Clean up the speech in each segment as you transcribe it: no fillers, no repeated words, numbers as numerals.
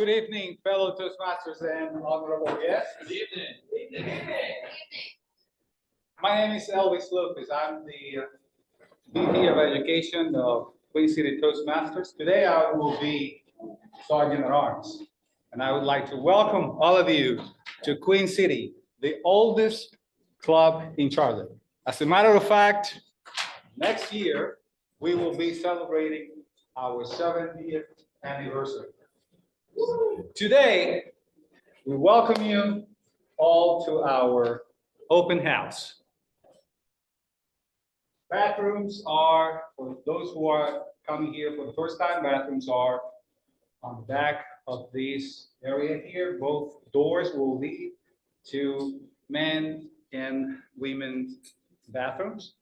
Good evening, fellow Toastmasters and honorable guests. Good evening. My name is Elvis Lopez. I'm the VP of Education of Queen City Toastmasters. Today I will be Sergeant at Arms, and I would like to welcome all of you to Queen City, the oldest club in Charlotte. As a matter of fact, next year we will be celebrating our 70th anniversary. Today, we welcome you all to our open house. Bathrooms are, for those who are coming here for the first time, bathrooms are on the back of this area here. Both doors will lead to men and women's bathrooms.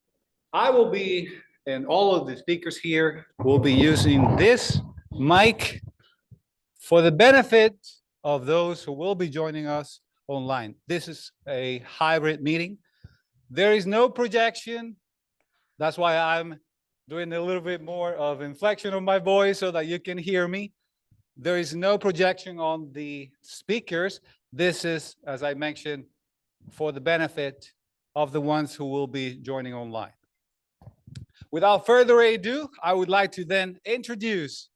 I will be, and all of the speakers here will be using this mic for the benefit of those who will be joining us online. This is a hybrid meeting. There is no projection. That's why I'm doing a little bit more of inflection of my voice so that you can hear me. There is no projection on the speakers. This is, as I mentioned, for the benefit of the ones who will be joining online. Without further ado, I would like to then introduce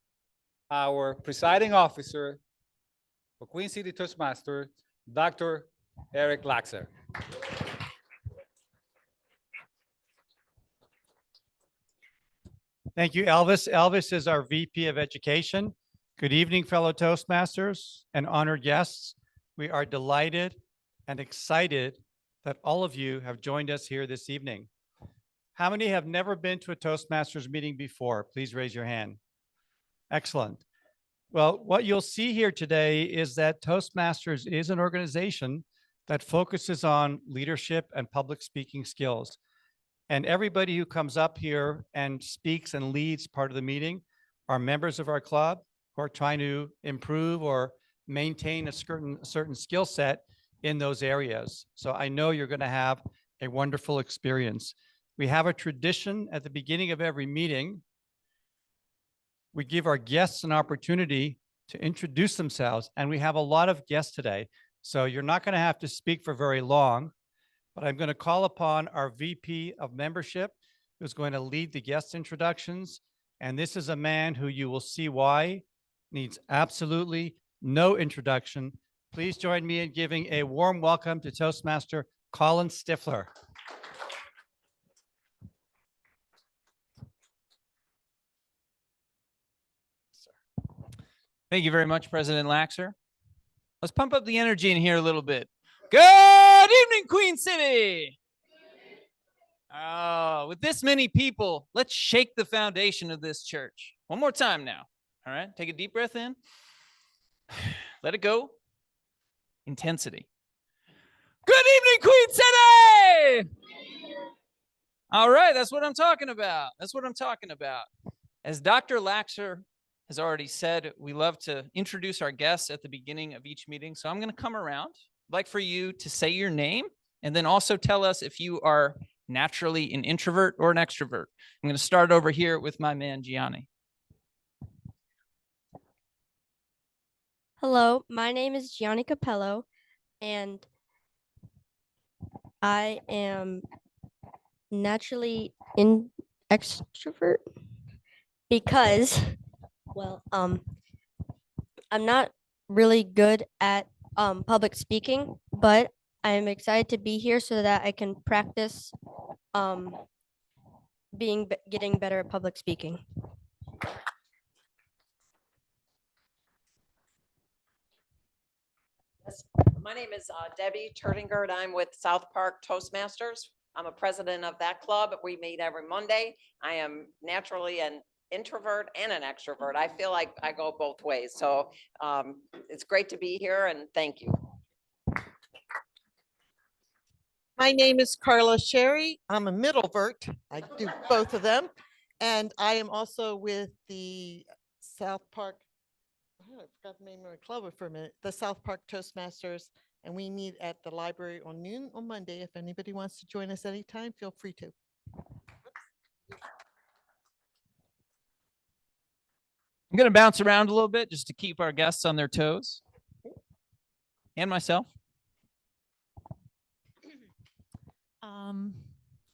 our presiding officer for Queen City Toastmasters, Dr. Eric Laxer. Thank you, Elvis. Elvis is our VP of Education. Good evening, fellow Toastmasters and honored guests. We are delighted and excited that all of you have joined us here this evening. How many have never been to a Toastmasters meeting before? Please raise your hand. Excellent. Well, what you'll see here today is that Toastmasters is an organization that focuses on leadership and public speaking skills. And everybody who comes up here and speaks and leads part of the meeting are members of our club who are trying to improve or maintain a certain skill set in those areas. So I know you're going to have a wonderful experience. We have a tradition at the beginning of every meeting. We give our guests an opportunity to introduce themselves, and we have a lot of guests today. So you're not going to have to speak for very long, but I'm going to call upon our VP of membership, who's going to lead the guest introductions. And this is a man who you will see why needs absolutely no introduction. Please join me in giving a warm welcome to Toastmaster Colin Stifler. Thank you very much, President Laxer. Let's pump up the energy in here a little bit. Good evening, Queen City. With this many people, let's shake the foundation of this church. One more time now. All right, take a deep breath in. Let it go. Intensity. Good evening, Queen City. All right, that's what I'm talking about. That's what I'm talking about. As Dr. Laxer has already said, we love to introduce our guests at the beginning of each meeting. So I'm going to come around. I'd like for you to say your name and then also tell us if you are naturally an introvert or an extrovert. I'm going to start over here with my man, Gianni. Hello, my name is Gianni Capello, and I am naturally an extrovert because, well, I'm not really good at public speaking, but I'm excited to be here so that I can practice getting better at public speaking. My name is Debbie Turtingard. I'm with South Park Toastmasters. I'm a president of that club. We meet every Monday. I am naturally an introvert and an extrovert. I feel like I go both ways. So it's great to be here, and thank you. My name is Carla Sherry. I'm a middlevert. I do both of them. And I am also with the South Park, I forgot the name of the club for a minute, the South Park Toastmasters. And we meet at the library on noon on Monday. If anybody wants to join us anytime, feel free to. I'm going to bounce around a little bit just to keep our guests on their toes and myself.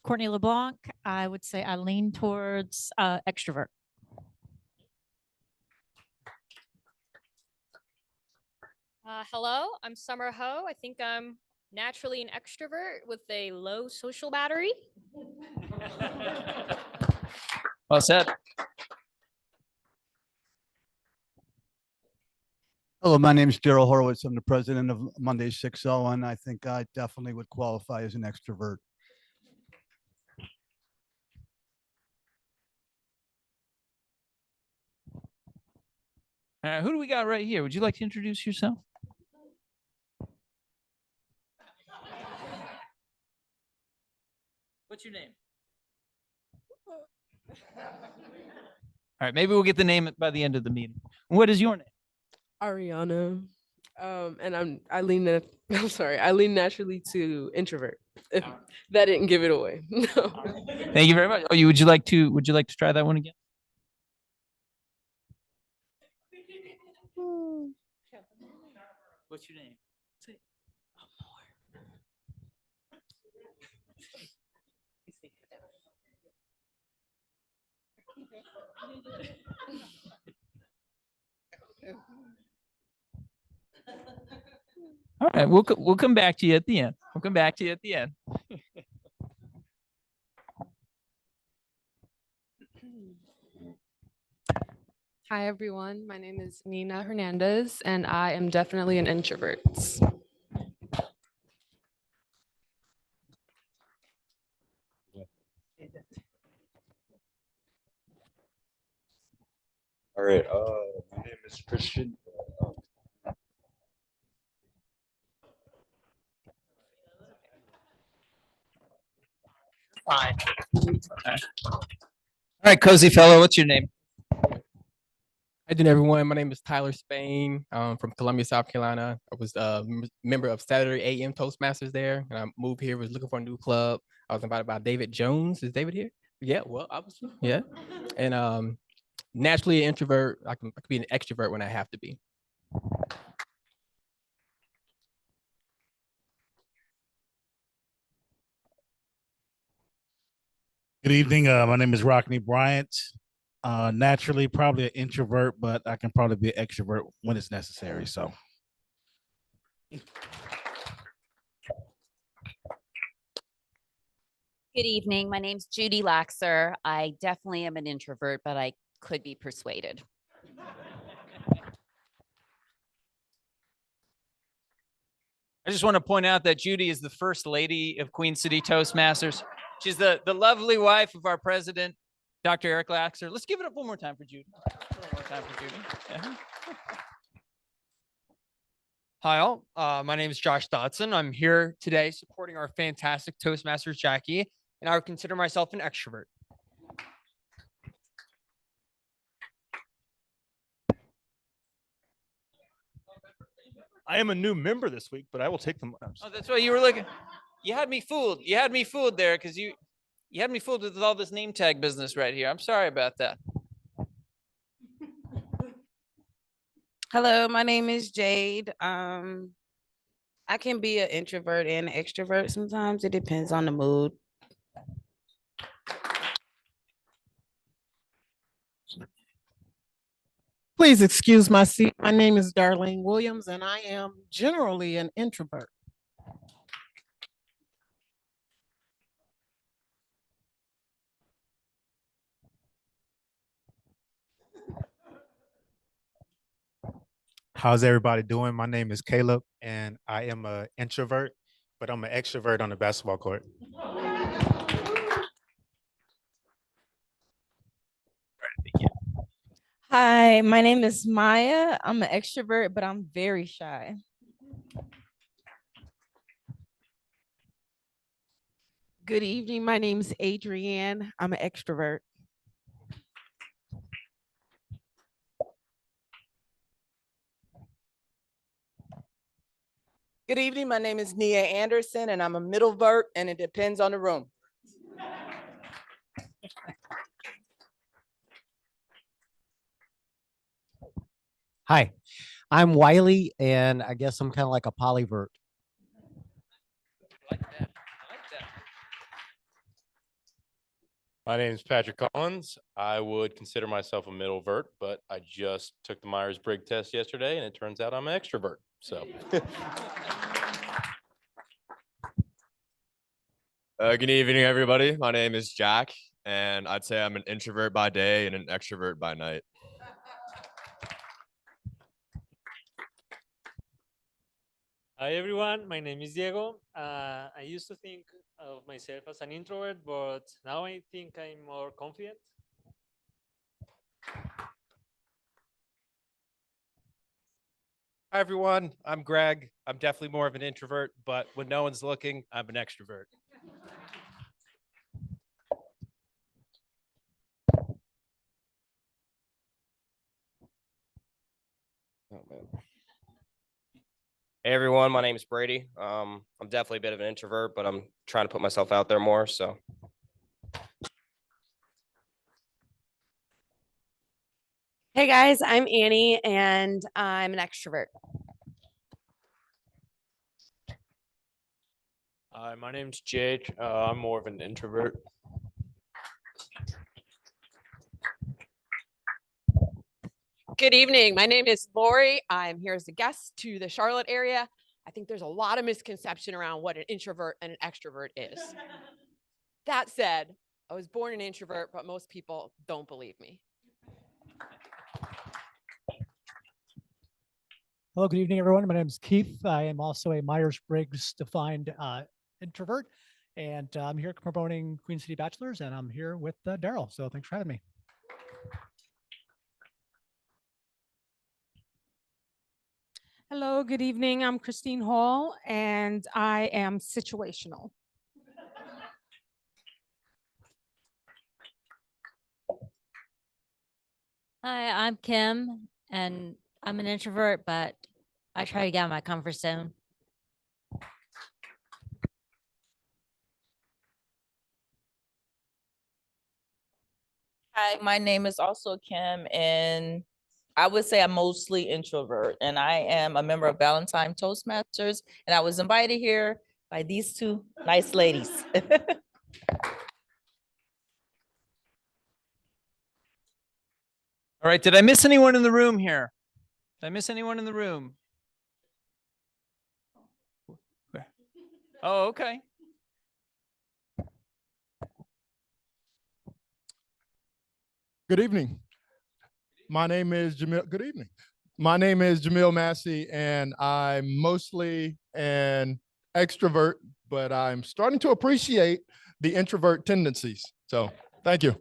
Courtney LeBlanc, I would say I lean towards extrovert. Hello, I'm Summer Ho. I think I'm naturally an extrovert with a low social battery. Well said. Hello, my name is Daryl Horowitz. I'm the president of Monday 6-0, and I think I definitely would qualify as an extrovert. All right, who do we got right here? Would you like to introduce yourself? What's your name? All right, maybe we'll get the name by the end of the meeting. What is your name? Ariana. And I lean I'm sorry, I lean naturally to introvert. If that didn't give it away. No. Thank you very much. Oh, would you like to try that one again? What's your name? All right, we'll come back to you at the end. We'll come back to you at the end. Hi everyone, my name is Nina Hernandez and I am definitely an introvert. All right, my name is Christian. Fine. All right, cozy fellow, what's your name? Hi, doing everyone. My name is Tyler Spain. I'm from Columbia, South Carolina. I was a member of Saturday AM Toastmasters there, and I moved here. Was looking for a new club. I was invited by David Jones. Is David here? Yeah. Well, obviously, yeah. And naturally an introvert. I can be an extrovert when I have to be. Good evening. My name is Rockney Bryant. Naturally, probably an introvert, but I can probably be an extrovert when it's necessary. So, Good evening. My name's Judy Laxer. I definitely am an introvert, but I could be persuaded. I just want to point out that Judy is the first lady of Queen City Toastmasters. She's the lovely wife of our president, Dr. Eric Laxer. Let's give it up one more time for Judy. One more time for Judy. Yeah. Hi all, my name is Josh Dodson. I'm here today supporting our fantastic Toastmasters Jackie, and I would consider myself an extrovert. I am a new member this week, but I will take them. Oh, that's why you were looking. You had me fooled. You had me fooled there because you had me fooled with all this name tag business right here. I'm sorry about that. Hello, my name is Jade. I can be an introvert and an extrovert sometimes. It depends on the mood. Please excuse my seat. My name is Darlene Williams and I am generally an introvert. How's everybody doing? My name is Caleb, and I am an introvert, but I'm an extrovert on the basketball court. Hi, my name is Maya. I'm an extrovert, but I'm very shy. Good evening. My name is Adrienne. I'm an extrovert. Good evening. My name is Nia Anderson, and I'm a middlevert, and it depends on the room. Hi, I'm Wiley, and I guess I'm kind of like a polyvert. My name is Patrick Collins. I would consider myself a middle vert, but I just took the Myers-Briggs test yesterday, and it turns out I'm an extrovert. So. Good evening, everybody. My name is Jack, and I'd say I'm an introvert by day and an extrovert by night. Hi everyone, my name is Diego. I used to think of myself as an introvert, but now I think I'm more confident. Hi, everyone. I'm Greg. I'm definitely more of an introvert, but when no one's looking, I'm an extrovert. Oh, man. Hey everyone, my name is Brady. I'm definitely a bit of an introvert, but I'm trying to put myself out there more. So. Hey guys, I'm Annie and I'm an extrovert. Hi, my name's Jake. I'm more of an introvert. Good evening. My name is Lori. I'm here as a guest to the Charlotte area. I think there's a lot of misconception around what an introvert and an extrovert is. That said, I was born an introvert, but most people don't believe me. Hello, good evening, everyone. My name is Keith. I am also a Myers-Briggs defined introvert, and I'm here promoting Queen City Bachelors, and I'm here with Daryl. So thanks for having me. Hello, good evening. I'm Christine Hall, and I am situational. Hi, I'm Kim, and I'm an introvert, but I try to get out of my comfort zone. Hi, my name is also Kim, and I would say I'm mostly introvert, and I am a member of Valentine Toastmasters, and I was invited here by these two nice ladies. All right, did I miss anyone in the room here? Did I miss anyone in the room? Oh, okay. Good evening. My name is Jamil. Good evening. My name is Jamil Massey, and I'm mostly an extrovert, but I'm starting to appreciate the introvert tendencies. So thank you.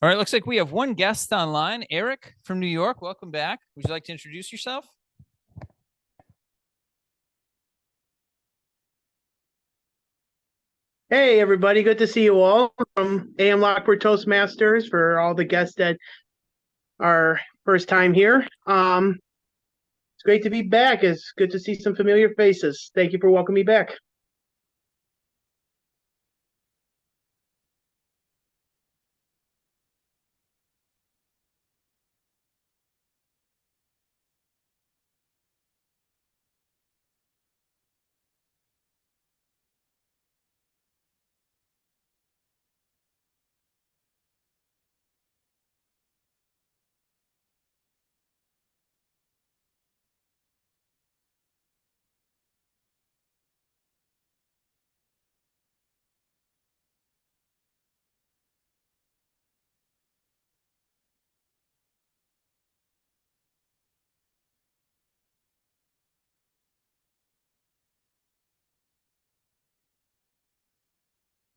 All right, looks like we have one guest online, Eric from New York. Welcome back. Would you like to introduce yourself? Hey, everybody. Good to see you all from AM Lockport Toastmasters for all the guests that are first time here. It's great to be back. It's good to see some familiar faces. Thank you for welcoming me back.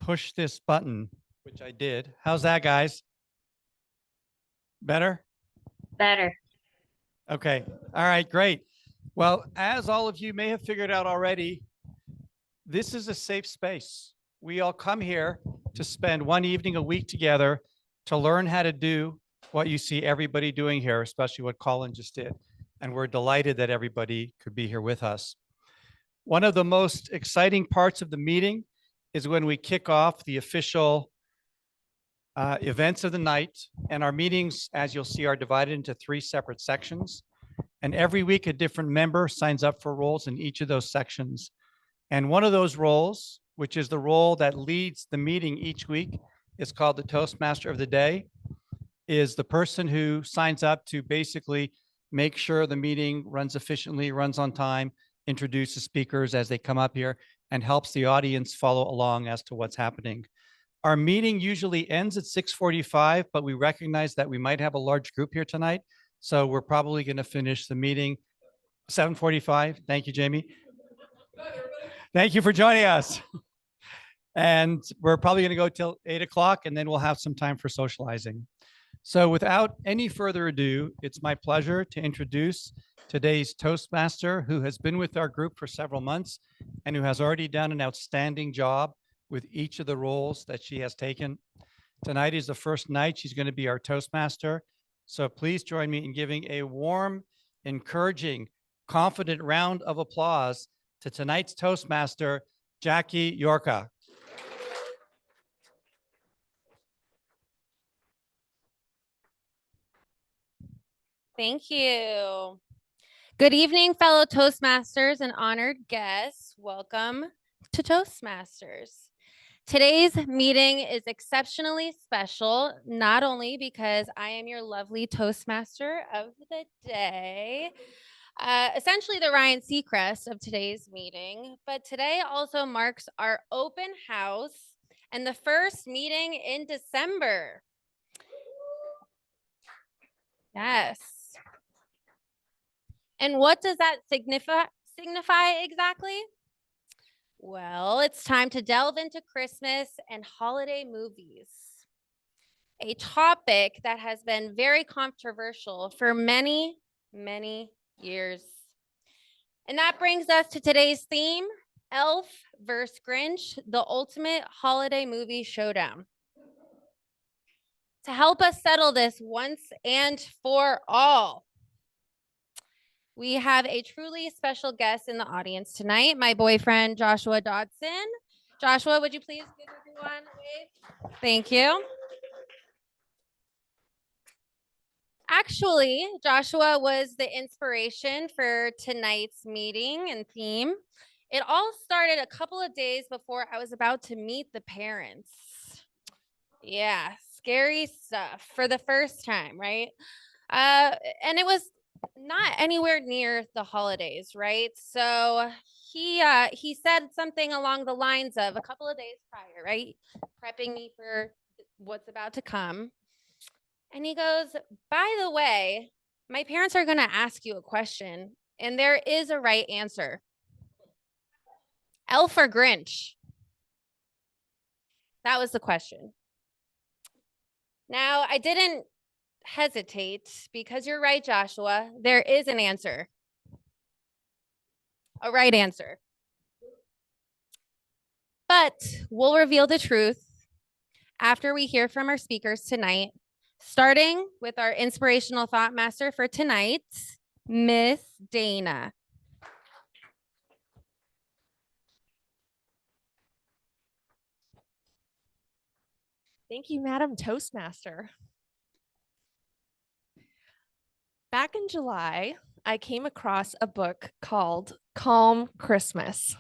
Push this button, which I did. How's that, guys? Better? Better. Okay. All right, great. Well, as all of you may have figured out already, this is a safe space. We all come here to spend one evening a week together to learn how to do what you see everybody doing here, especially what Colin just did. And we're delighted that everybody could be here with us. One of the most exciting parts of the meeting is when we kick off the official events of the night. And our meetings, as you'll see, are divided into 3 separate sections. And every week, a different member signs up for roles in each of those sections. And one of those roles, which is the role that leads the meeting each week, is called the Toastmaster of the Day, is the person who signs up to basically make sure the meeting runs efficiently, runs on time, introduces speakers as they come up here, and helps the audience follow along as to what's happening. Our meeting usually ends at 6:45, but we recognize that we might have a large group here tonight. So we're probably going to finish the meeting 7:45. Thank you, Jamie. Thank you for joining us. And we're probably going to go till 8 o'clock, and then we'll have some time for socializing. So without any further ado, it's my pleasure to introduce today's Toastmaster, who has been with our group for several months and who has already done an outstanding job with each of the roles that she has taken. Tonight is the first night she's going to be our Toastmaster. So please join me in giving a warm, encouraging, confident round of applause to tonight's Toastmaster, Jackie Llorca. Thank you. Good evening, fellow Toastmasters and honored guests. Welcome to Toastmasters. Today's meeting is exceptionally special, not only because I am your lovely Toastmaster of the day, essentially the Ryan Seacrest of today's meeting, but today also marks our open house and the first meeting in December. Yes. And what does that signify exactly? Well, it's time to delve into Christmas and holiday movies, a topic that has been very controversial for many, many years. And that brings us to today's theme, Elf versus Grinch, the ultimate holiday movie showdown. To help us settle this once and for all, we have a truly special guest in the audience tonight, my boyfriend, Joshua Dodson. Joshua, would you please give everyone a wave? Thank you. Actually, Joshua was the inspiration for tonight's meeting and theme. It all started a couple of days before I was about to meet the parents. Yeah, scary stuff for the first time, right? And it was not anywhere near the holidays, right? So he said something along the lines of a couple of days prior, right? Prepping me for what's about to come. And he goes, by the way, my parents are going to ask you a question, and there is a right answer. Elf or Grinch? That was the question. Now, I didn't hesitate because you're right, Joshua. There is an answer. A right answer. But we'll reveal the truth after we hear from our speakers tonight, starting with our inspirational thought master for tonight, Miss Dana. Thank you, Madam Toastmaster. Back in July, I came across a book called Calm Christmas.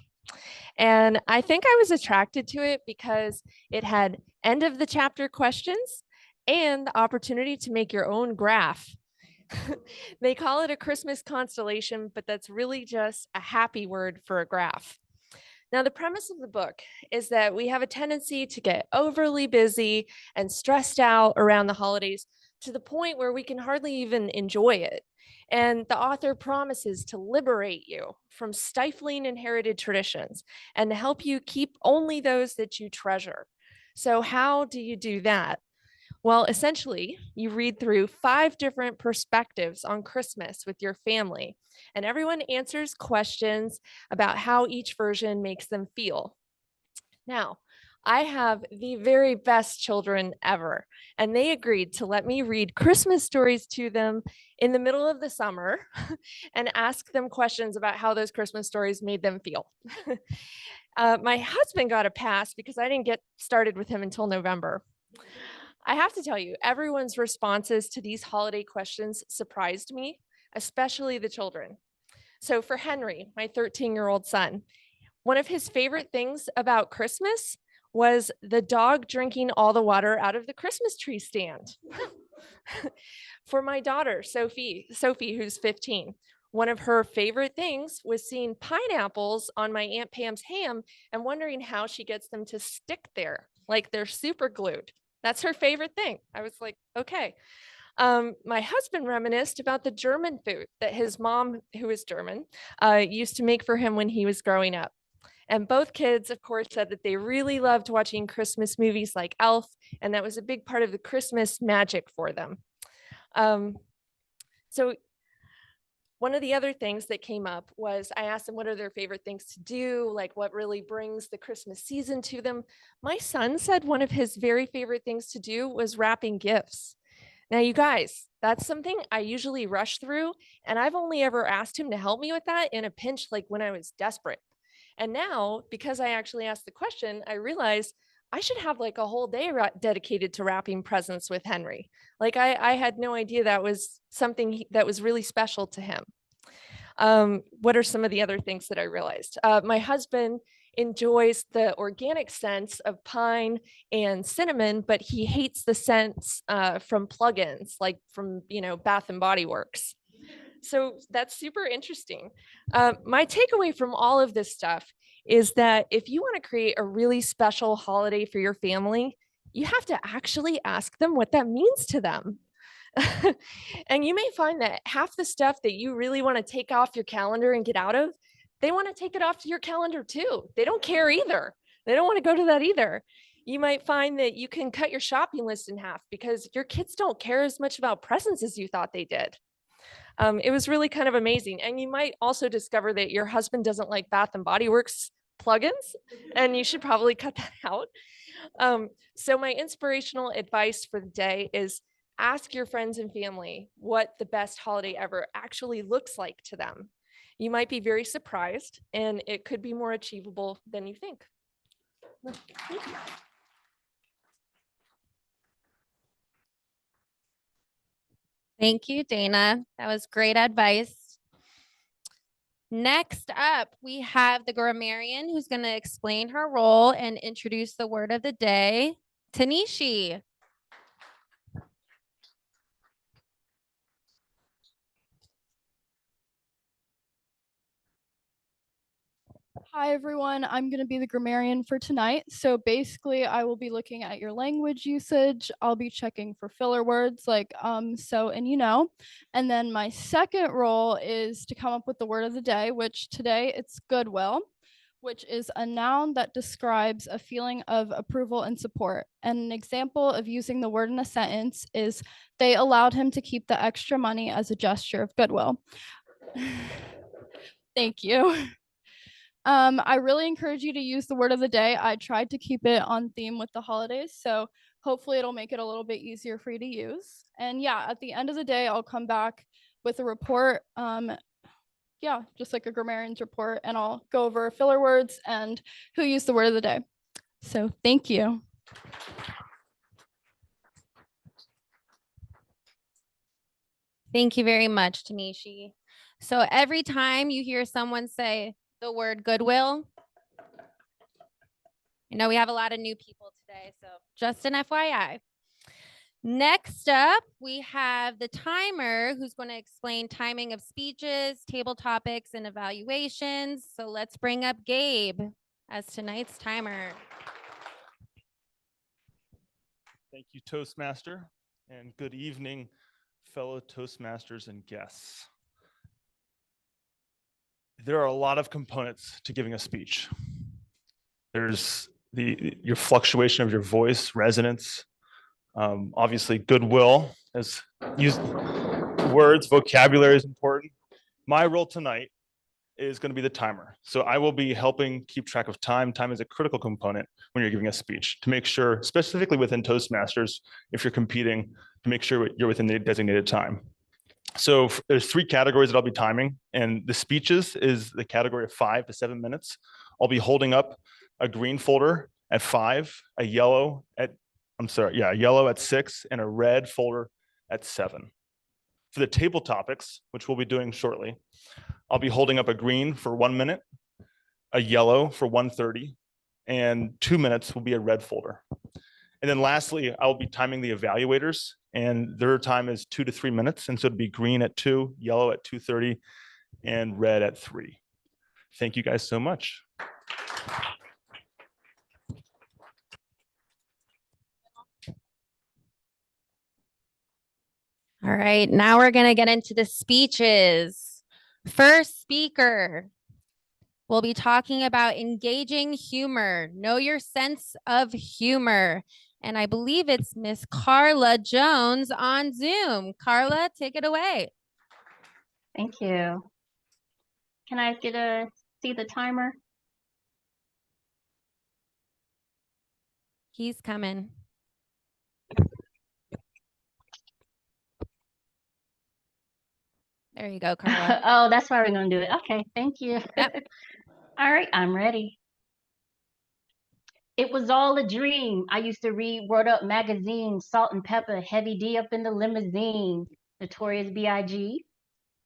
And I think I was attracted to it because it had end of the chapter questions and the opportunity to make your own graph. They call it a Christmas constellation, but that's really just a happy word for a graph. Now, the premise of the book is that we have a tendency to get overly busy and stressed out around the holidays to the point where we can hardly even enjoy it. And the author promises to liberate you from stifling inherited traditions and to help you keep only those that you treasure. So how do you do that? Well, essentially, you read through 5 different perspectives on Christmas with your family, and everyone answers questions about how each version makes them feel. Now, I have the very best children ever, and they agreed to let me read Christmas stories to them in the middle of the summer and ask them questions about how those Christmas stories made them feel. My husband got a pass because I didn't get started with him until November. I have to tell you, everyone's responses to these holiday questions surprised me, especially the children. So for Henry, my 13-year-old son, one of his favorite things about Christmas was the dog drinking all the water out of the Christmas tree stand. For my daughter, Sophie, who's 15, one of her favorite things was seeing pineapples on my Aunt Pam's ham and wondering how she gets them to stick there, like they're super glued. That's her favorite thing. I was like, okay. My husband reminisced about the German food that his mom, who is German, used to make for him when he was growing up. And both kids, of course, said that they really loved watching Christmas movies like Elf, and that was a big part of the Christmas magic for them. So one of the other things that came up was I asked them what are their favorite things to do, like what really brings the Christmas season to them. My son said one of his very favorite things to do was wrapping gifts. Now, you guys, that's something I usually rush through, and I've only ever asked him to help me with that in a pinch, like when I was desperate. And now, because I actually asked the question, I realized I should have like a whole day dedicated to wrapping presents with Henry. Like I had no idea that was something that was really special to him. What are some of the other things that I realized? My husband enjoys the organic scents of pine and cinnamon, but he hates the scents from plugins, like from, Bath and Body Works. So that's super interesting. My takeaway from all of this stuff is that if you want to create a really special holiday for your family, you have to actually ask them what that means to them. And you may find that half the stuff that you really want to take off your calendar and get out of, they want to take it off to your calendar too. They don't care either. They don't want to go to that either. You might find that you can cut your shopping list in half because your kids don't care as much about presents as you thought they did. It was really kind of amazing. And you might also discover that your husband doesn't like Bath and Body Works plugins, and you should probably cut that out. So my inspirational advice for the day is ask your friends and family what the best holiday ever actually looks like to them. You might be very surprised, and it could be more achievable than you think. Thank you. Thank you, Dana. That was great advice. Next up, we have the grammarian who's going to explain her role and introduce the word of the day, Tanishi. Hi everyone, I'm going to be the grammarian for tonight. So basically I will be looking at your language usage. I'll be checking for filler words like so and you know. And then my second role is to come up with the word of the day, which today it's goodwill, which is a noun that describes a feeling of approval and support. And an example of using the word in a sentence is they allowed him to keep the extra money as a gesture of goodwill. Thank you. I really encourage you to use the word of the day. I tried to keep it on theme with the holidays, so hopefully it'll make it a little bit easier for you to use. And yeah, at the end of the day, I'll come back with a report. Yeah, just like a grammarian's report, and I'll go over filler words and who used the word of the day. So thank you. Thank you very much, Tanishi. So every time you hear someone say the word goodwill, I know we have a lot of new people today, so just an FYI. Next up, we have the timer who's going to explain timing of speeches, table topics, and evaluations. So let's bring up Gabe as tonight's timer. Thank you, Toastmaster, and good evening, fellow Toastmasters and guests. There are a lot of components to giving a speech. There's your fluctuation of your voice, resonance, obviously goodwill, as used words, vocabulary is important. My role tonight is going to be the timer. So I will be helping keep track of time. Time is a critical component when you're giving a speech to make sure, specifically within Toastmasters, if you're competing, to make sure you're within the designated time. So there's 3 categories that I'll be timing, and the speeches is the category of 5 to 7 minutes. I'll be holding up a green folder at 5, a yellow at I'm sorry, yeah, yellow at 6 and a red folder at 7. For the table topics, which we'll be doing shortly, I'll be holding up a green for 1 minute, a yellow for 1:30, and 2 minutes will be a red folder. And then lastly, I'll be timing the evaluators, and their time is 2 to 3 minutes. And so it'd be green at 2, yellow at 2:30, and red at 3. Thank you guys so much. All right, now we're going to get into the speeches. First speaker, we'll be talking about engaging humor. Know your sense of humor. And I believe it's Miss Carla Jones on Zoom. Carla, take it away. Thank you. Can I see the timer? He's coming. There you go, Carla. Oh, that's why we're going to do it. Okay, thank you. Yep. All right, I'm ready. It was all a dream. I used to read Word Up magazine, Salt and Pepper, Heavy D up in the limousine, Notorious B.I.G.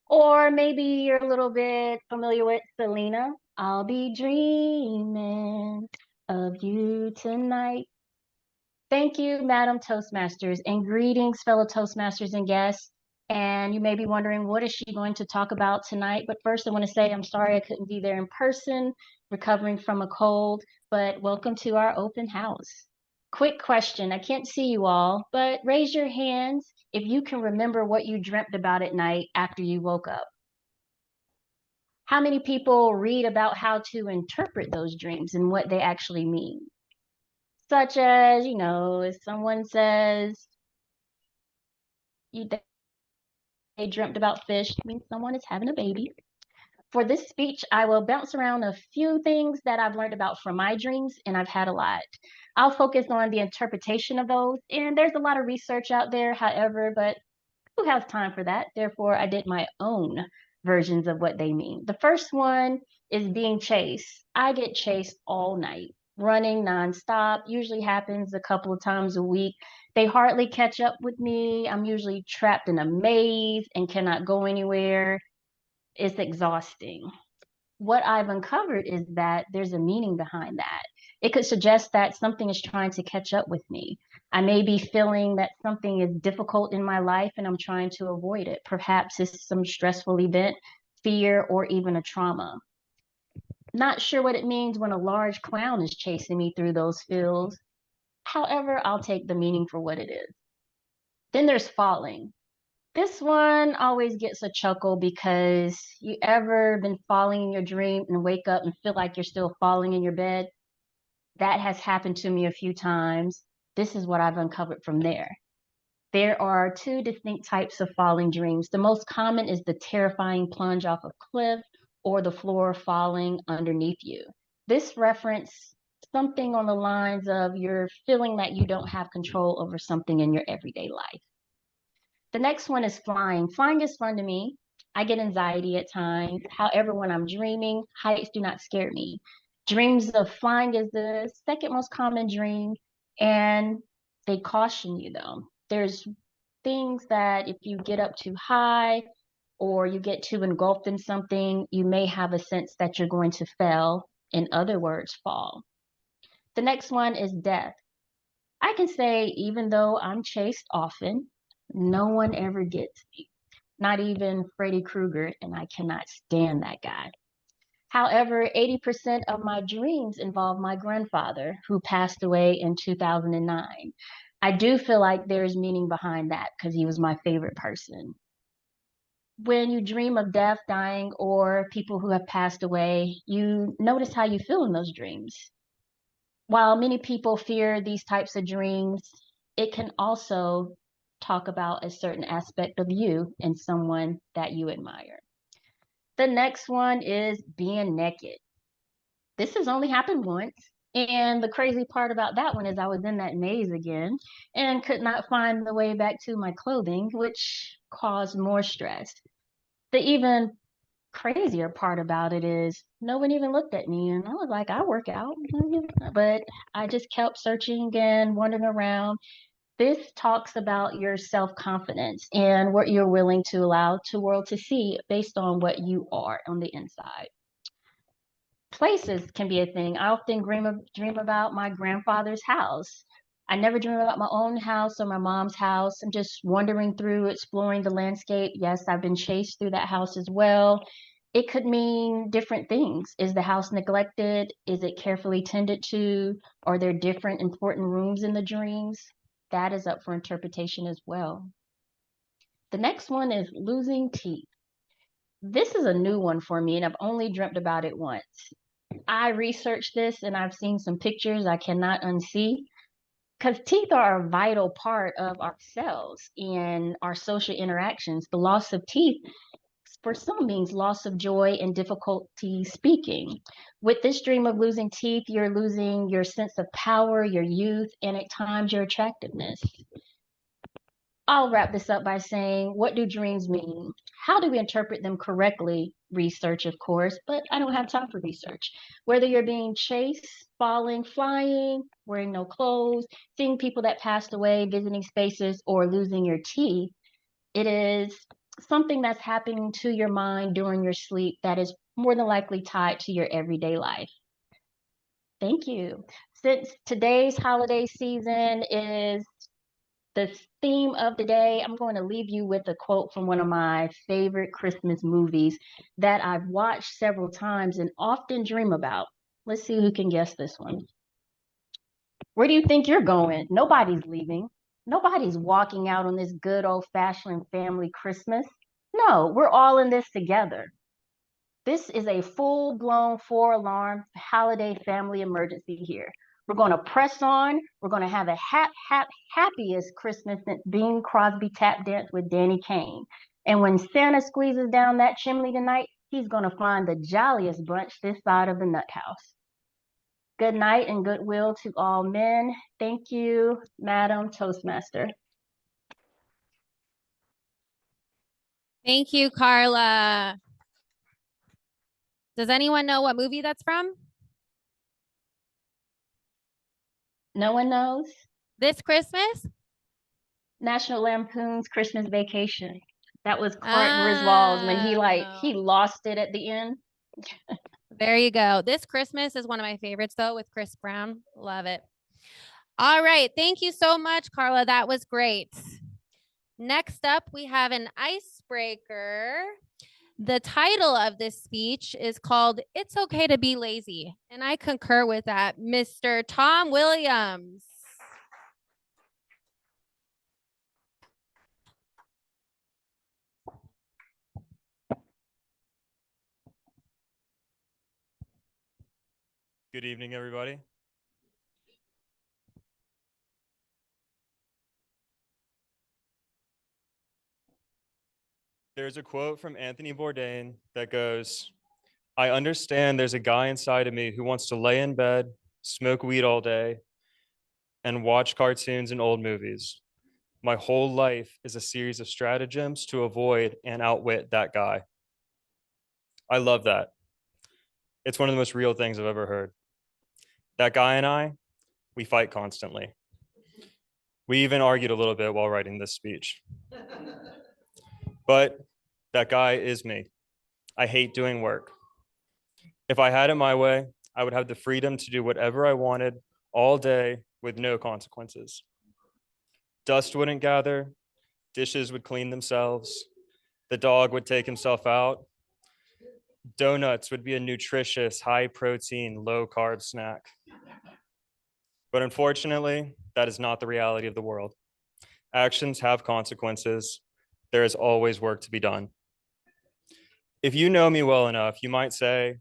Or maybe you're a little bit familiar with Selena. I'll be dreaming of you tonight. Thank you, Madam Toastmasters, and greetings, fellow Toastmasters and guests. And you may be wondering, what is she going to talk about tonight? But first, I want to say I'm sorry I couldn't be there in person, recovering from a cold, but welcome to our open house. Quick question, I can't see you all, but raise your hands if you can remember what you dreamt about at night after you woke up. How many people read about how to interpret those dreams and what they actually mean? Such as, if someone says they dreamt about fish, it means someone is having a baby. For this speech, I will bounce around a few things that I've learned about from my dreams, and I've had a lot. I'll focus on the interpretation of those, and there's a lot of research out there, however, but who has time for that? Therefore, I did my own versions of what they mean. The first one is being chased. I get chased all night, running nonstop, usually happens a couple of times a week. They hardly catch up with me. I'm usually trapped in a maze and cannot go anywhere. It's exhausting. What I've uncovered is that there's a meaning behind that. It could suggest that something is trying to catch up with me. I may be feeling that something is difficult in my life and I'm trying to avoid it. Perhaps it's some stressful event, fear, or even a trauma. Not sure what it means when a large clown is chasing me through those fields. However, I'll take the meaning for what it is. Then there's falling. This one always gets a chuckle because you ever been falling in your dream and wake up and feel like you're still falling in your bed? That has happened to me a few times. This is what I've uncovered from there. There are two distinct types of falling dreams. The most common is the terrifying plunge off a cliff or the floor falling underneath you. This reference something on the lines of you're feeling that you don't have control over something in your everyday life. The next one is flying. Flying is fun to me. I get anxiety at times. However, when I'm dreaming, heights do not scare me. Dreams of flying is the second most common dream, and they caution you though. There's things that if you get up too high or you get too engulfed in something, you may have a sense that you're going to fail. In other words, fall. The next one is death. I can say, even though I'm chased often, no one ever gets me, not even Freddy Krueger, and I cannot stand that guy. However, 80% of my dreams involve my grandfather, who passed away in 2009. I do feel like there's meaning behind that because he was my favorite person. When you dream of death, dying, or people who have passed away, you notice how you feel in those dreams. While many people fear these types of dreams, it can also talk about a certain aspect of you and someone that you admire. The next one is being naked. This has only happened once. And the crazy part about that one is I was in that maze again and could not find the way back to my clothing, which caused more stress. The even crazier part about it is no one even looked at me, and I was like, I work out, but I just kept searching and wandering around. This talks about your self-confidence and what you're willing to allow the world to see based on what you are on the inside. Places can be a thing. I often dream about my grandfather's house. I never dream about my own house or my mom's house. I'm just wandering through, exploring the landscape. Yes, I've been chased through that house as well. It could mean different things. Is the house neglected? Is it carefully tended to? Are there different important rooms in the dreams? That is up for interpretation as well. The next one is losing teeth. This is a new one for me, and I've only dreamt about it once. I researched this and I've seen some pictures I cannot unsee, because teeth are a vital part of ourselves and our social interactions. The loss of teeth for some means loss of joy and difficulty speaking. With this dream of losing teeth, you're losing your sense of power, your youth, and at times your attractiveness. I'll wrap this up by saying, what do dreams mean? How do we interpret them correctly? Research, of course, but I don't have time for research. Whether you're being chased, falling, flying, wearing no clothes, seeing people that passed away, visiting spaces, or losing your teeth, it is something that's happening to your mind during your sleep that is more than likely tied to your everyday life. Thank you. Since today's holiday season is the theme of the day, I'm going to leave you with a quote from one of my favorite Christmas movies that I've watched several times and often dream about. Let's see who can guess this one. Where do you think you're going? Nobody's leaving. Nobody's walking out on this good old-fashioned family Christmas. No, we're all in this together. This is a full-blown 4-alarm holiday family emergency here. We're going to press on. We're going to have a happiest Christmas since Bing Crosby tap dance with Danny Kaye. And when Santa squeezes down that chimney tonight, he's going to find the jolliest brunch this side of the nut house. Good night and goodwill to all men. Thank you, Madam Toastmaster. Thank you, Carla. Does anyone know what movie that's from? No one knows? This Christmas? National Lampoon's Christmas Vacation. That was Clark Griswold's when he lost it at the end. There you go. This Christmas is one of my favorites, though, with Chris Brown. Love it. All right. Thank you so much, Carla. That was great. Next up, we have an icebreaker. The title of this speech is called It's Okay to Be Lazy. And I concur with that, Mr. Tom Williams. Good evening, everybody. There's a quote from Anthony Bourdain that goes, I understand there's a guy inside of me who wants to lay in bed, smoke weed all day, and watch cartoons and old movies. My whole life is a series of stratagems to avoid and outwit that guy. I love that. It's one of the most real things I've ever heard. That guy and I, we fight constantly. We even argued a little bit while writing this speech. But that guy is me. I hate doing work. If I had it my way, I would have the freedom to do whatever I wanted all day with no consequences. Dust wouldn't gather, dishes would clean themselves, the dog would take himself out, donuts would be a nutritious, high-protein, low-carb snack. But unfortunately, that is not the reality of the world. Actions have consequences. There is always work to be done. If you know me well enough, you might say,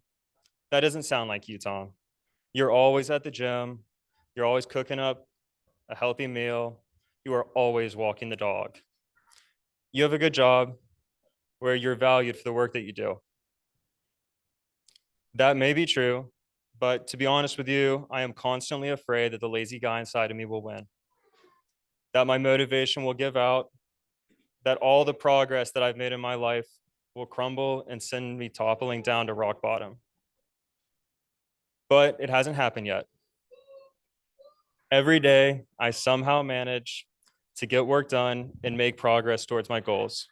that doesn't sound like you, Tom. You're always at the gym. You're always cooking up a healthy meal. You are always walking the dog. You have a good job where you're valued for the work that you do. That may be true, but to be honest with you, I am constantly afraid that the lazy guy inside of me will win, that my motivation will give out, that all the progress that I've made in my life will crumble and send me toppling down to rock bottom. But it hasn't happened yet. Every day, I somehow manage to get work done and make progress towards my goals.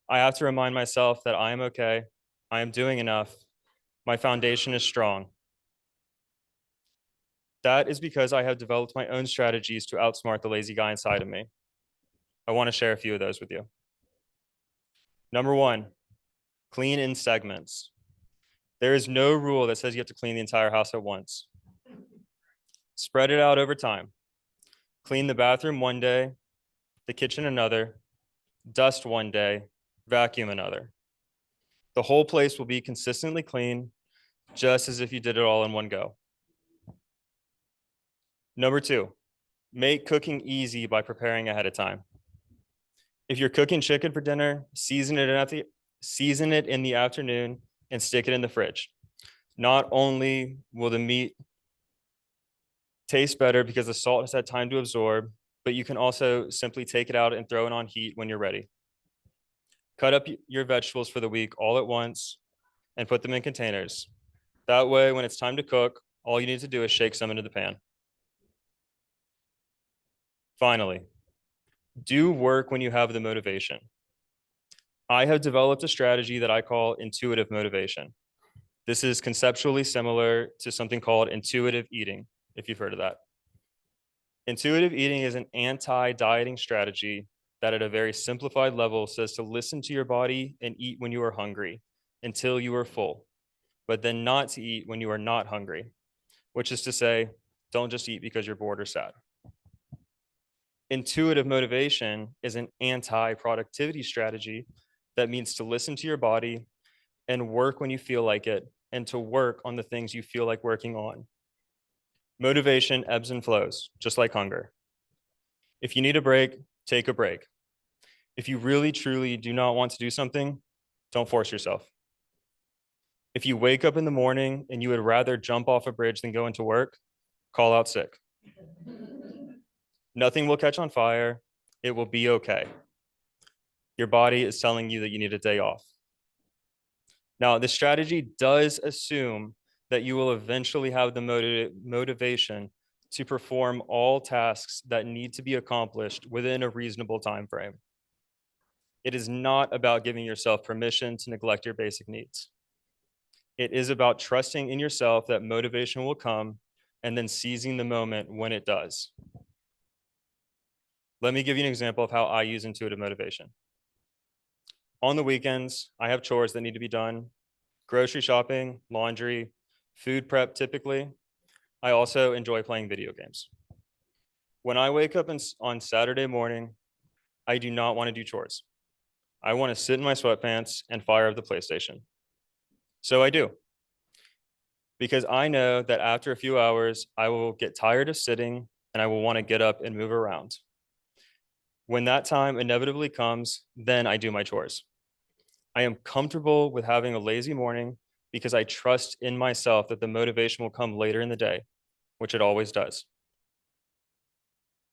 I have to remind myself that I am okay. I am doing enough. My foundation is strong. That is because I have developed my own strategies to outsmart the lazy guy inside of me. I want to share a few of those with you. Number one, clean in segments. There is no rule that says you have to clean the entire house at once. Spread it out over time. Clean the bathroom one day, the kitchen another, dust one day, vacuum another. The whole place will be consistently clean, just as if you did it all in one go. Number two, make cooking easy by preparing ahead of time. If you're cooking chicken for dinner, season it in the afternoon and stick it in the fridge. Not only will the meat taste better because the salt has had time to absorb, but you can also simply take it out and throw it on heat when you're ready. Cut up your vegetables for the week all at once and put them in containers. That way, when it's time to cook, all you need to do is shake some into the pan. Finally, do work when you have the motivation. I have developed a strategy that I call intuitive motivation. This is conceptually similar to something called intuitive eating, if you've heard of that. Intuitive eating is an anti-dieting strategy that at a very simplified level says to listen to your body and eat when you are hungry until you are full, but then not to eat when you are not hungry, which is to say, don't just eat because you're bored or sad. Intuitive motivation is an anti-productivity strategy that means to listen to your body and work when you feel like it and to work on the things you feel like working on. Motivation ebbs and flows, just like hunger. If you need a break, take a break. If you really, truly do not want to do something, don't force yourself. If you wake up in the morning and you would rather jump off a bridge than go into work, call out sick. Nothing will catch on fire. It will be okay. Your body is telling you that you need a day off. Now, this strategy does assume that you will eventually have the motivation to perform all tasks that need to be accomplished within a reasonable time frame. It is not about giving yourself permission to neglect your basic needs. It is about trusting in yourself that motivation will come and then seizing the moment when it does. Let me give you an example of how I use intuitive motivation. On the weekends, I have chores that need to be done, grocery shopping, laundry, food prep typically. I also enjoy playing video games. When I wake up on Saturday morning, I do not want to do chores. I want to sit in my sweatpants and fire up the PlayStation. So I do. Because I know that after a few hours, I will get tired of sitting and I will want to get up and move around. When that time inevitably comes, then I do my chores. I am comfortable with having a lazy morning because I trust in myself that the motivation will come later in the day, which it always does.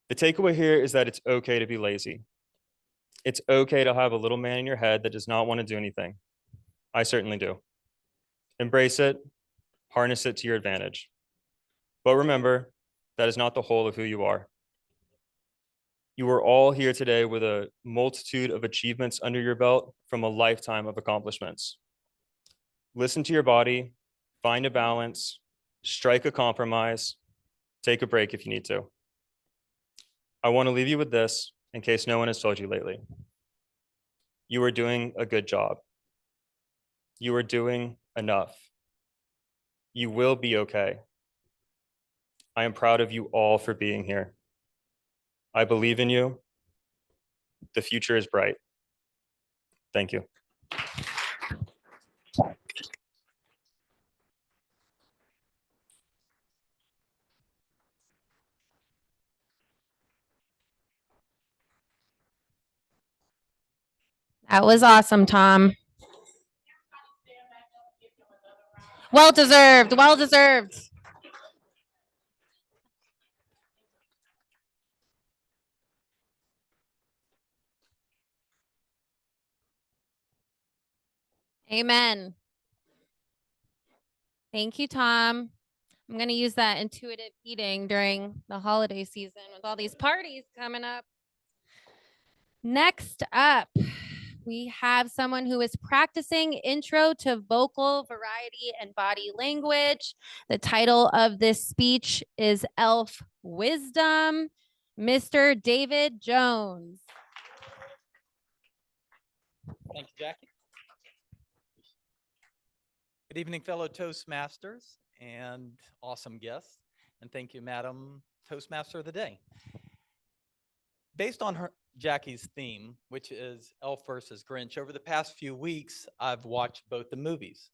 The takeaway here is that it's okay to be lazy. It's okay to have a little man in your head that does not want to do anything. I certainly do. Embrace it, harness it to your advantage. But remember, that is not the whole of who you are. You are all here today with a multitude of achievements under your belt from a lifetime of accomplishments. Listen to your body, find a balance, strike a compromise, take a break if you need to. I want to leave you with this in case no one has told you lately. You are doing a good job. You are doing enough. You will be okay. I am proud of you all for being here. I believe in you. The future is bright. Thank you. That was awesome, Tom. Well deserved. Well deserved. Amen. Thank you, Tom. I'm going to use that intuitive eating during the holiday season with all these parties coming up. Next up, we have someone who is practicing intro to vocal variety and body language. The title of this speech is Elf Wisdom, Mr. David Jones. Thank you, Jackie. Good evening, fellow Toastmasters and awesome guests. And thank you, Madam Toastmaster of the Day. Based on Jackie's theme, which is Elf versus Grinch, over the past few weeks, I've watched both the movies.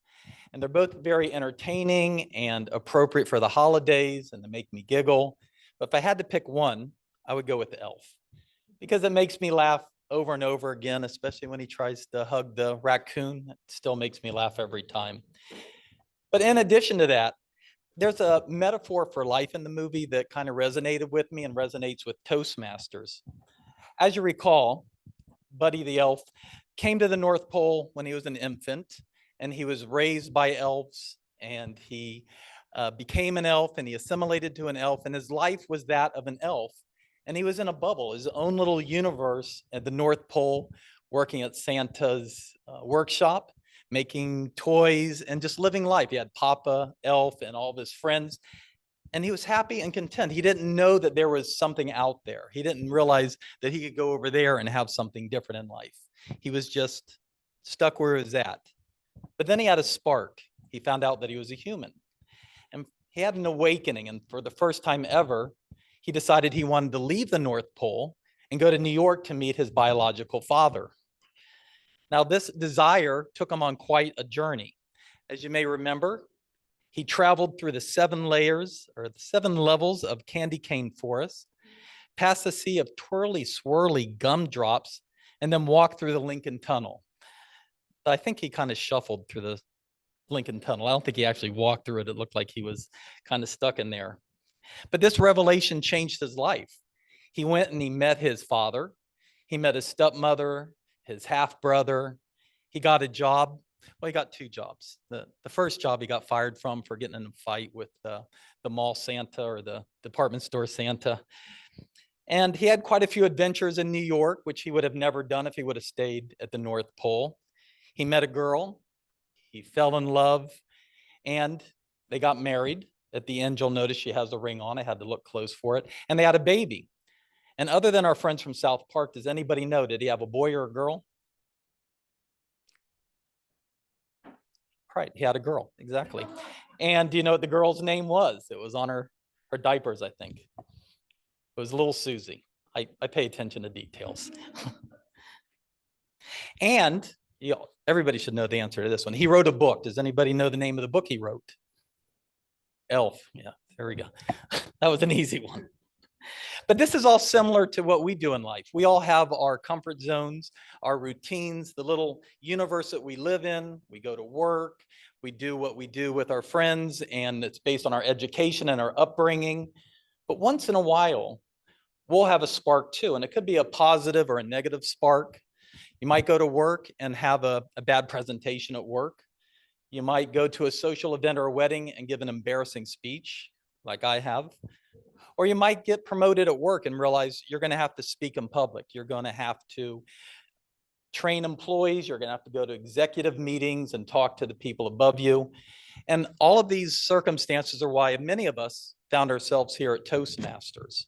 And they're both very entertaining and appropriate for the holidays and they make me giggle. But if I had to pick one, I would go with the Elf because it makes me laugh over and over again, especially when he tries to hug the raccoon. It still makes me laugh every time. But in addition to that, there's a metaphor for life in the movie that kind of resonated with me and resonates with Toastmasters. As you recall, Buddy the Elf came to the North Pole when he was an infant, and he was raised by elves, and he became an elf, and he assimilated to an elf, and his life was that of an elf. And he was in a bubble, his own little universe at the North Pole, working at Santa's workshop, making toys and just living life. He had Papa Elf and all of his friends, and he was happy and content. He didn't know that there was something out there. He didn't realize that he could go over there and have something different in life. He was just stuck where he was at. But then he had a spark. He found out that he was a human. And he had an awakening, and for the first time ever, he decided he wanted to leave the North Pole and go to New York to meet his biological father. Now, this desire took him on quite a journey. As you may remember, he traveled through the 7 layers or the 7 levels of candy cane forest, past the sea of twirly, swirly gumdrops, and then walked through the Lincoln Tunnel. But I think he kind of shuffled through the Lincoln Tunnel. I don't think he actually walked through it. It looked like he was kind of stuck in there. But this revelation changed his life. He went and he met his father. He met his stepmother, his half-brother. He got a job. Well, he got 2 jobs. The first job he got fired from for getting in a fight with the mall Santa or the department store Santa. And he had quite a few adventures in New York, which he would have never done if he would have stayed at the North Pole. He met a girl. He fell in love, and they got married. At the end, you'll notice she has a ring on. I had to look close for it. And they had a baby. And other than our friends from South Park, does anybody know, did he have a boy or a girl? Right, he had a girl, exactly. And do you know what the girl's name was? It was on her diapers, I think. It was little Susie. I pay attention to details. And everybody should know the answer to this one. He wrote a book. Does anybody know the name of the book he wrote? Elf. Yeah, there we go. That was an easy one. But this is all similar to what we do in life. We all have our comfort zones, our routines, the little universe that we live in. We go to work, we do what we do with our friends, and it's based on our education and our upbringing. But once in a while, we'll have a spark too, and it could be a positive or a negative spark. You might go to work and have a bad presentation at work. You might go to a social event or a wedding and give an embarrassing speech, like I have. Or you might get promoted at work and realize you're going to have to speak in public. You're going to have to train employees. You're going to have to go to executive meetings and talk to the people above you. And all of these circumstances are why many of us found ourselves here at Toastmasters.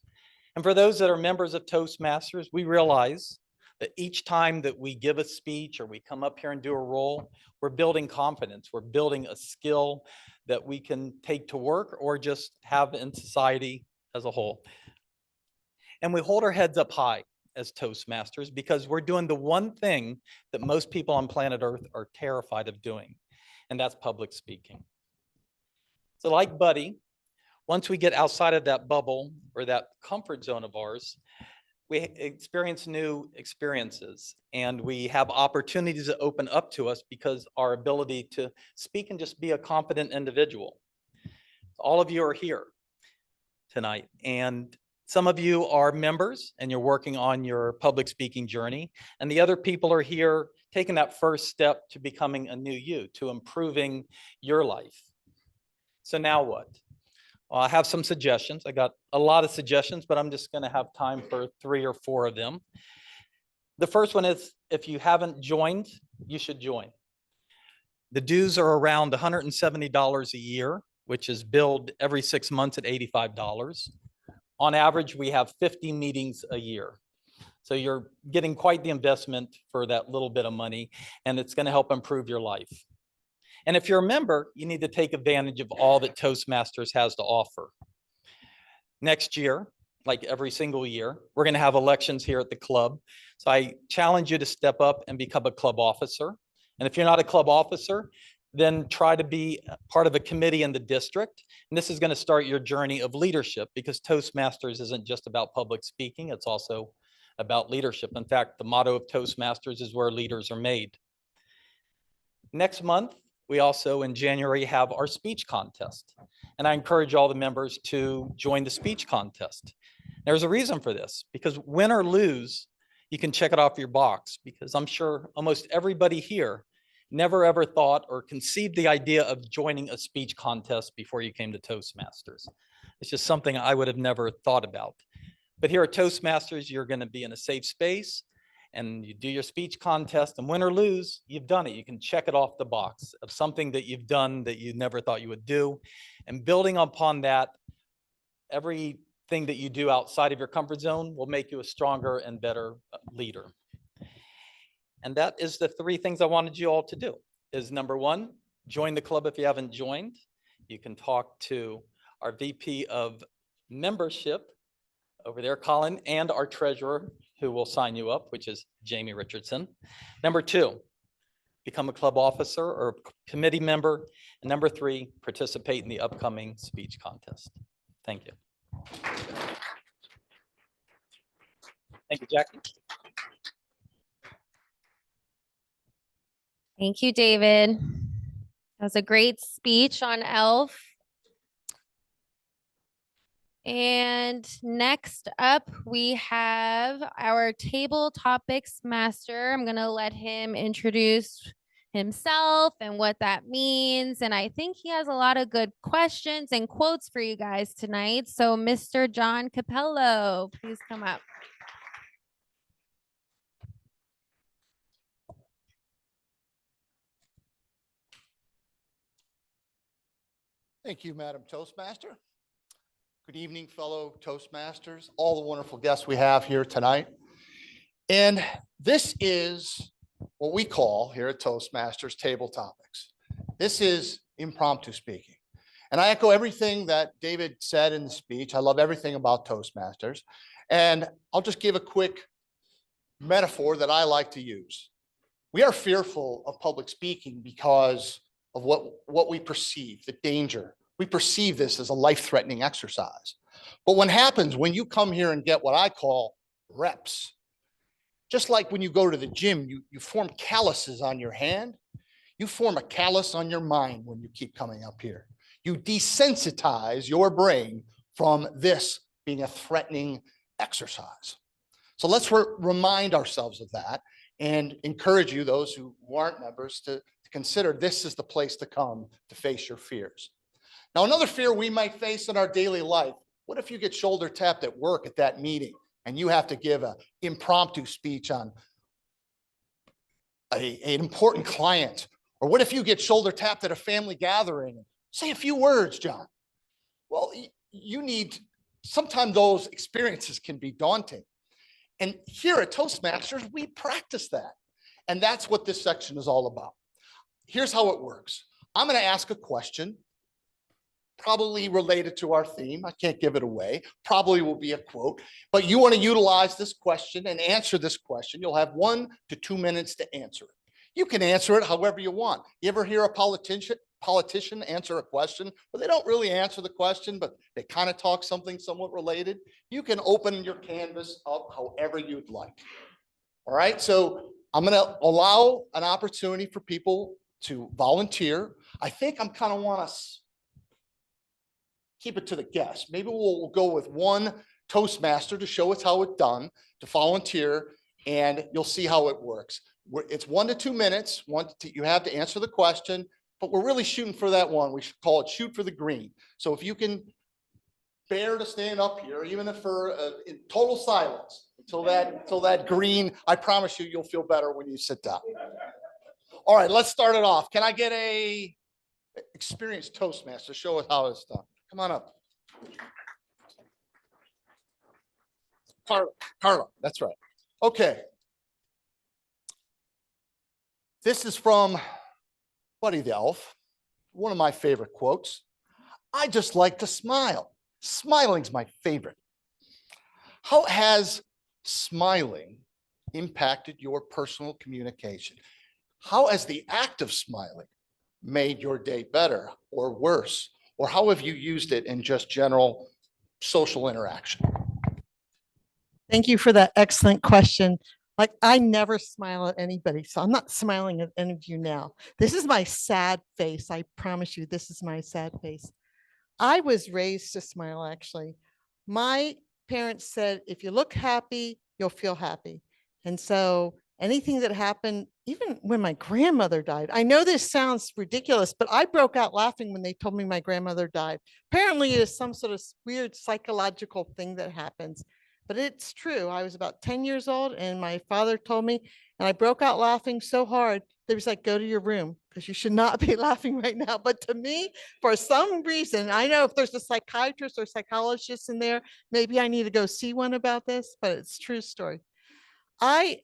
And for those that are members of Toastmasters, we realize that each time that we give a speech or we come up here and do a role, we're building confidence. We're building a skill that we can take to work or just have in society as a whole. And we hold our heads up high as Toastmasters because we're doing the one thing that most people on planet Earth are terrified of doing, and that's public speaking. So like Buddy, once we get outside of that bubble or that comfort zone of ours, we experience new experiences and we have opportunities that open up to us because our ability to speak and just be a confident individual. All of you are here tonight, and some of you are members and you're working on your public speaking journey, and the other people are here taking that first step to becoming a new you, to improving your life. So now what? Well, I have some suggestions. I got a lot of suggestions, but I'm just going to have time for 3 or 4 of them. The first one is, if you haven't joined, you should join. The dues are around $170 a year, which is billed every 6 months at $85. On average, we have 50 meetings a year. So you're getting quite the investment for that little bit of money, and it's going to help improve your life. And if you're a member, you need to take advantage of all that Toastmasters has to offer. Next year, like every single year, we're going to have elections here at the club. So I challenge you to step up and become a club officer. And if you're not a club officer, then try to be part of a committee in the district. And this is going to start your journey of leadership, because Toastmasters isn't just about public speaking, it's also about leadership. In fact, the motto of Toastmasters is where leaders are made. Next month, we also in January have our speech contest. And I encourage all the members to join the speech contest. There's a reason for this, because win or lose, you can check it off your box, because I'm sure almost everybody here never ever thought or conceived the idea of joining a speech contest before you came to Toastmasters. It's just something I would have never thought about. But here at Toastmasters, you're going to be in a safe space, and you do your speech contest, and win or lose, you've done it. You can check it off the box of something that you've done that you never thought you would do. And building upon that, everything that you do outside of your comfort zone will make you a stronger and better leader. And that is the 3 things I wanted you all to do. Is number 1, join the club if you haven't joined. You can talk to our VP of membership over there, Colin, and our treasurer, who will sign you up, which is Jamie Richardson. Number 2, become a club officer or committee member. And number 3, participate in the upcoming speech contest. Thank you. Thank you, Jackie. Thank you, David. That was a great speech on ELF. And next up, we have our table topics master. I'm going to let him introduce himself and what that means. And I think he has a lot of good questions and quotes for you guys tonight. So Mr. John Capello, please come up. Thank you, Madam Toastmaster. Good evening, fellow Toastmasters, all the wonderful guests we have here tonight. And this is what we call here at Toastmasters table topics. This is impromptu speaking. And I echo everything that David said in the speech. I love everything about Toastmasters. And I'll just give a quick metaphor that I like to use. We are fearful of public speaking because of what we perceive, the danger. We perceive this as a life-threatening exercise. But what happens when you come here and get what I call reps, just like when you go to the gym, you form calluses on your hand, you form a callus on your mind when you keep coming up here. You desensitize your brain from this being a threatening exercise. So let's remind ourselves of that and encourage you, those who aren't members, to consider this is the place to come to face your fears. Now, another fear we might face in our daily life, what if you get shoulder tapped at work at that meeting and you have to give an impromptu speech on an important client? Or what if you get shoulder tapped at a family gathering? Say a few words, John. Well, sometimes those experiences can be daunting. And here at Toastmasters, we practice that. And that's what this section is all about. Here's how it works. I'm going to ask a question, probably related to our theme. I can't give it away. Probably will be a quote. But you want to utilize this question and answer this question. You'll have 1 to 2 minutes to answer it. You can answer it however you want. You ever hear a politician answer a question, but they don't really answer the question, but they kind of talk something somewhat related? You can open your canvas up however you'd like. All right, so I'm going to allow an opportunity for people to volunteer. I think I'm kind of want to keep it to the guests. Maybe we'll go with one Toastmaster to show us how it's done, to volunteer, and you'll see how it works. It's 1 to 2 minutes. You have to answer the question, but we're really shooting for that one. We should call it shoot for the green. So if you can bear to stand up here, even if for in total silence, until that green, I promise you'll feel better when you sit down. All right, let's start it off. Can I get a experienced Toastmaster? Show us how it's done. Come on up. Carla, that's right. Okay. This is from Buddy the Elf, one of my favorite quotes. I just like to smile. Smiling's my favorite. How has smiling impacted your personal communication? How has the act of smiling made your day better or worse? Or how have you used it in just general social interaction? Thank you for that excellent question. Like, I never smile at anybody, so I'm not smiling at any of you now. This is my sad face. I promise you, this is my sad face. I was raised to smile, actually. My parents said, if you look happy, you'll feel happy. And so anything that happened, even when my grandmother died, I know this sounds ridiculous, but I broke out laughing when they told me my grandmother died. Apparently, it is some sort of weird psychological thing that happens. But it's true. I was about 10 years old and my father told me, and I broke out laughing so hard that he was like, go to your room because you should not be laughing right now. But to me, for some reason, I know if there's a psychiatrist or psychologist in there, maybe I need to go see one about this, but it's a true story. I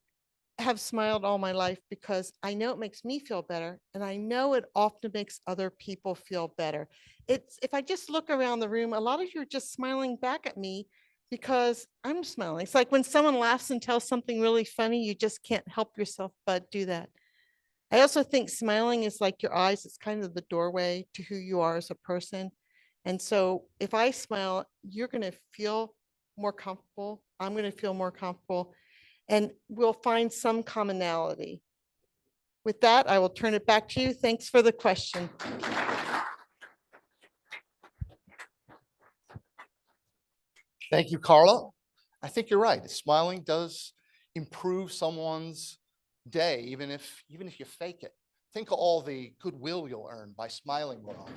have smiled all my life because I know it makes me feel better. And I know it often makes other people feel better. If I just look around the room, a lot of you are just smiling back at me because I'm smiling. It's like when someone laughs and tells something really funny, you just can't help yourself but do that. I also think smiling is like your eyes. It's kind of the doorway to who you are as a person. And so if I smile, you're going to feel more comfortable. I'm going to feel more comfortable, and we'll find some commonality. With that, I will turn it back to you. Thanks for the question. Thank you, Carla. I think you're right. Smiling does improve someone's day, even if you fake it. Think of all the goodwill you'll earn by smiling more often.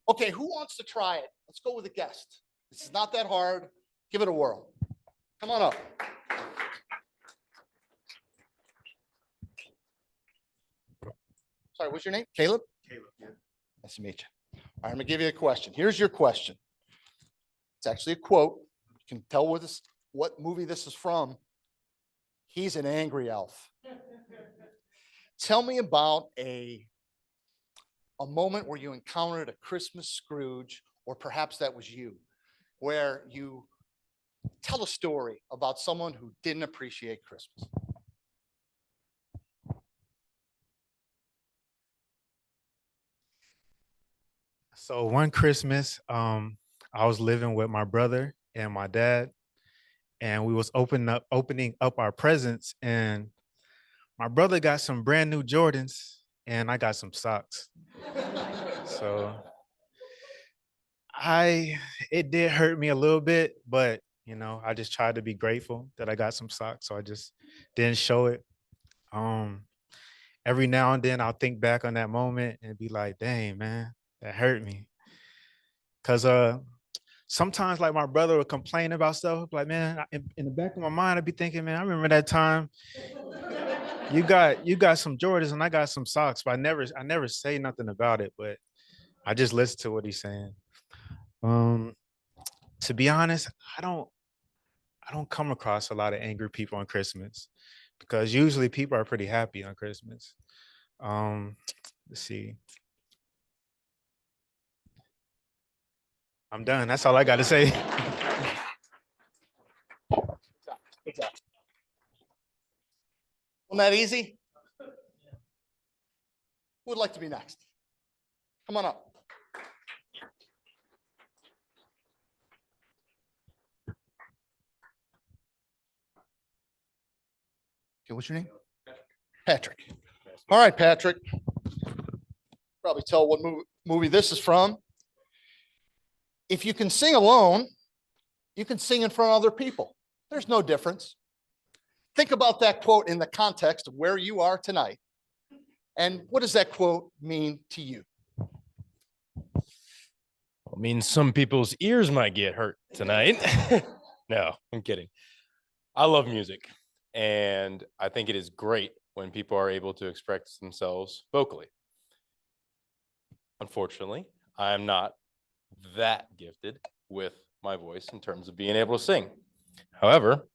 Okay, who wants to try it? Let's go with a guest. This is not that hard. Give it a whirl. Come on up. Sorry, what's your name? Caleb? Caleb, yeah. Nice to meet you. All right, I'm gonna give you a question. Here's your question. It's actually a quote. You can tell what movie this is from. He's an angry elf. Tell me about a moment where you encountered a Christmas Scrooge, or perhaps that was you, where you tell a story about someone who didn't appreciate Christmas. So one Christmas, I was living with my brother and my dad, and we was opening up our presents, and my brother got some brand new Jordans and I got some socks. So it did hurt me a little bit, but I just tried to be grateful that I got some socks. So I just didn't show it. Every now and then I'll think back on that moment and be like, dang, man, that hurt me. Cause sometimes like my brother would complain about stuff, like, man, in the back of my mind, I'd be thinking, man, I remember that time you got some Jordans and I got some socks, but I never say nothing about it, but I just listen to what he's saying. To be honest, I don't come across a lot of angry people on Christmas because usually people are pretty happy on Christmas. Let's see. I'm done. That's all I got to say. Good job. Wasn't that easy? Who would like to be next? Come on up. Okay, what's your name? Patrick. All right, Patrick. Probably tell what movie this is from. If you can sing alone, you can sing in front of other people. There's no difference. think about that quote in the context of where you are tonight. And what does that quote mean to you? I mean, some people's ears might get hurt tonight. No, I'm kidding. I love music, and I think it is great when people are able to express themselves vocally. Unfortunately, I am not that gifted with my voice in terms of being able to sing. However,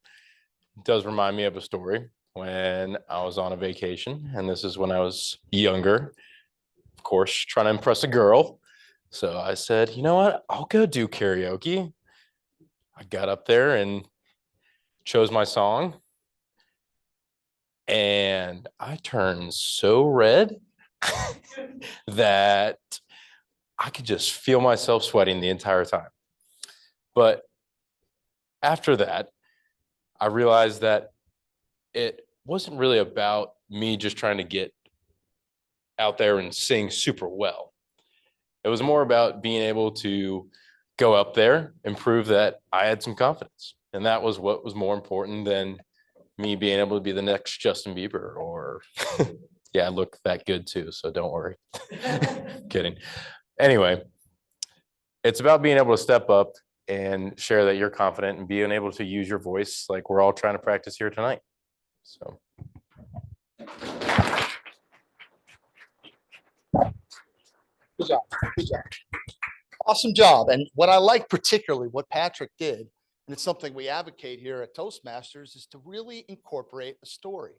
it does remind me of a story when I was on a vacation, and this is when I was younger, of course, trying to impress a girl. So I said, you know what, I'll go do karaoke. I got up there and chose my song, and I turned so red that I could just feel myself sweating the entire time. But after that, I realized that it wasn't really about me just trying to get out there and sing super well. It was more about being able to go up there and prove that I had some confidence. And that was what was more important than me being able to be the next Justin Bieber or, yeah, I look that good too, so don't worry. Kidding. Anyway, it's about being able to step up and share that you're confident and being able to use your voice like we're all trying to practice here tonight. So. Good job. Good job. Awesome job. And what I like particularly what Patrick did, and it's something we advocate here at Toastmasters, is to really incorporate a story.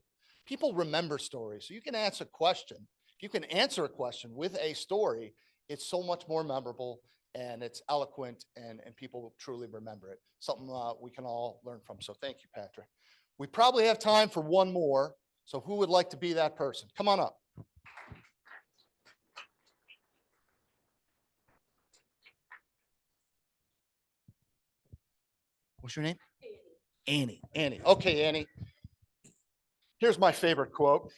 People remember stories. So you can answer a question. If you can answer a question with a story, it's so much more memorable and it's eloquent and people will truly remember it. Something we can all learn from. So thank you, Patrick. We probably have time for one more. So who would like to be that person? Come on up. What's your name? Annie. Annie. Okay, Annie. Here's my favorite quote.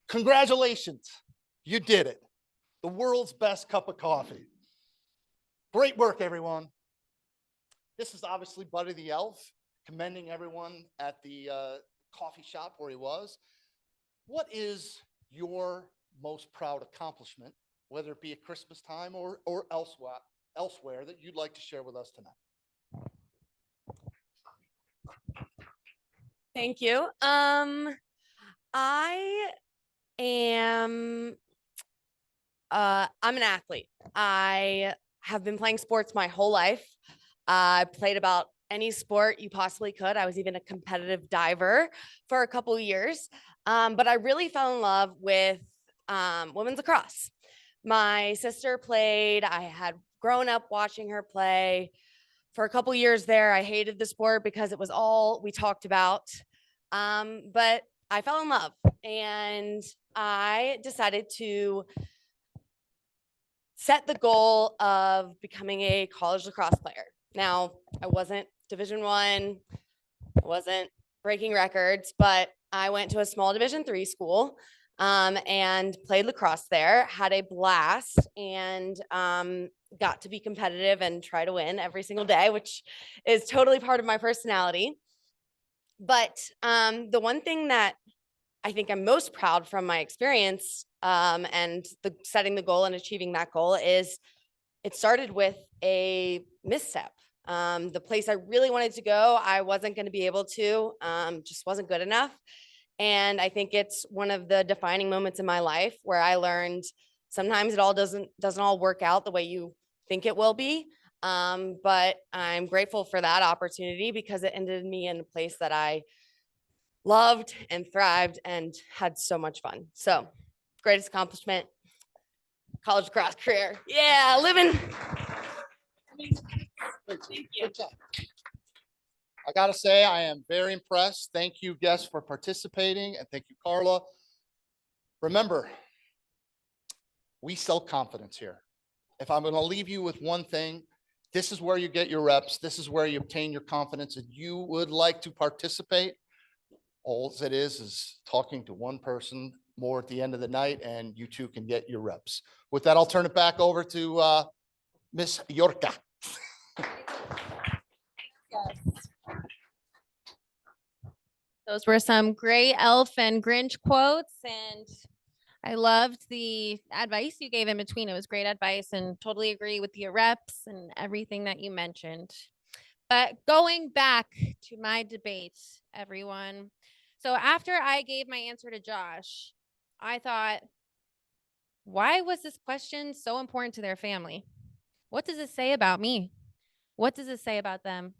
Congratulations. You did it. The world's best cup of coffee. Great work, everyone. This is obviously Buddy the Elf, commending everyone at the coffee shop where he was. What is your most proud accomplishment, whether it be at Christmas time or elsewhere that you'd like to share with us tonight? Thank you. I am I'm an athlete. I have been playing sports my whole life. I played about any sport you possibly could. I was even a competitive diver for a couple of years. But I really fell in love with women's lacrosse. My sister played. I had grown up watching her play. For a couple of years there, I hated the sport because it was all we talked about. But I fell in love and I decided to set the goal of becoming a college lacrosse player. Now, I wasn't Division I, I wasn't breaking records, but I went to a small Division III school and played lacrosse there, had a blast, and got to be competitive and try to win every single day, which is totally part of my personality. But the one thing that I think I'm most proud from my experience and setting the goal and achieving that goal is it started with a misstep. The place I really wanted to go, I wasn't going to be able to, just wasn't good enough. And I think it's one of the defining moments in my life where I learned sometimes it all doesn't all work out the way you think it will be. But I'm grateful for that opportunity because it ended me in a place that I loved and thrived and had so much fun. So greatest accomplishment, college lacrosse career. Yeah, living. Thank you. I got to say, I am very impressed. Thank you, guests, for participating. And thank you, Carla. Remember, we sell confidence here. If I'm going to leave you with one thing, this is where you get your reps. This is where you obtain your confidence. If you would like to participate, all it is talking to one person more at the end of the night, and you two can get your reps. With that, I'll turn it back over to Miss Llorca. Those were some great elf and Grinch quotes, and I loved the advice you gave in between. It was great advice and totally agree with your reps and everything that you mentioned. But going back to my debate, everyone. So after I gave my answer to Josh, I thought, why was this question so important to their family? What does it say about me? What does it say about them?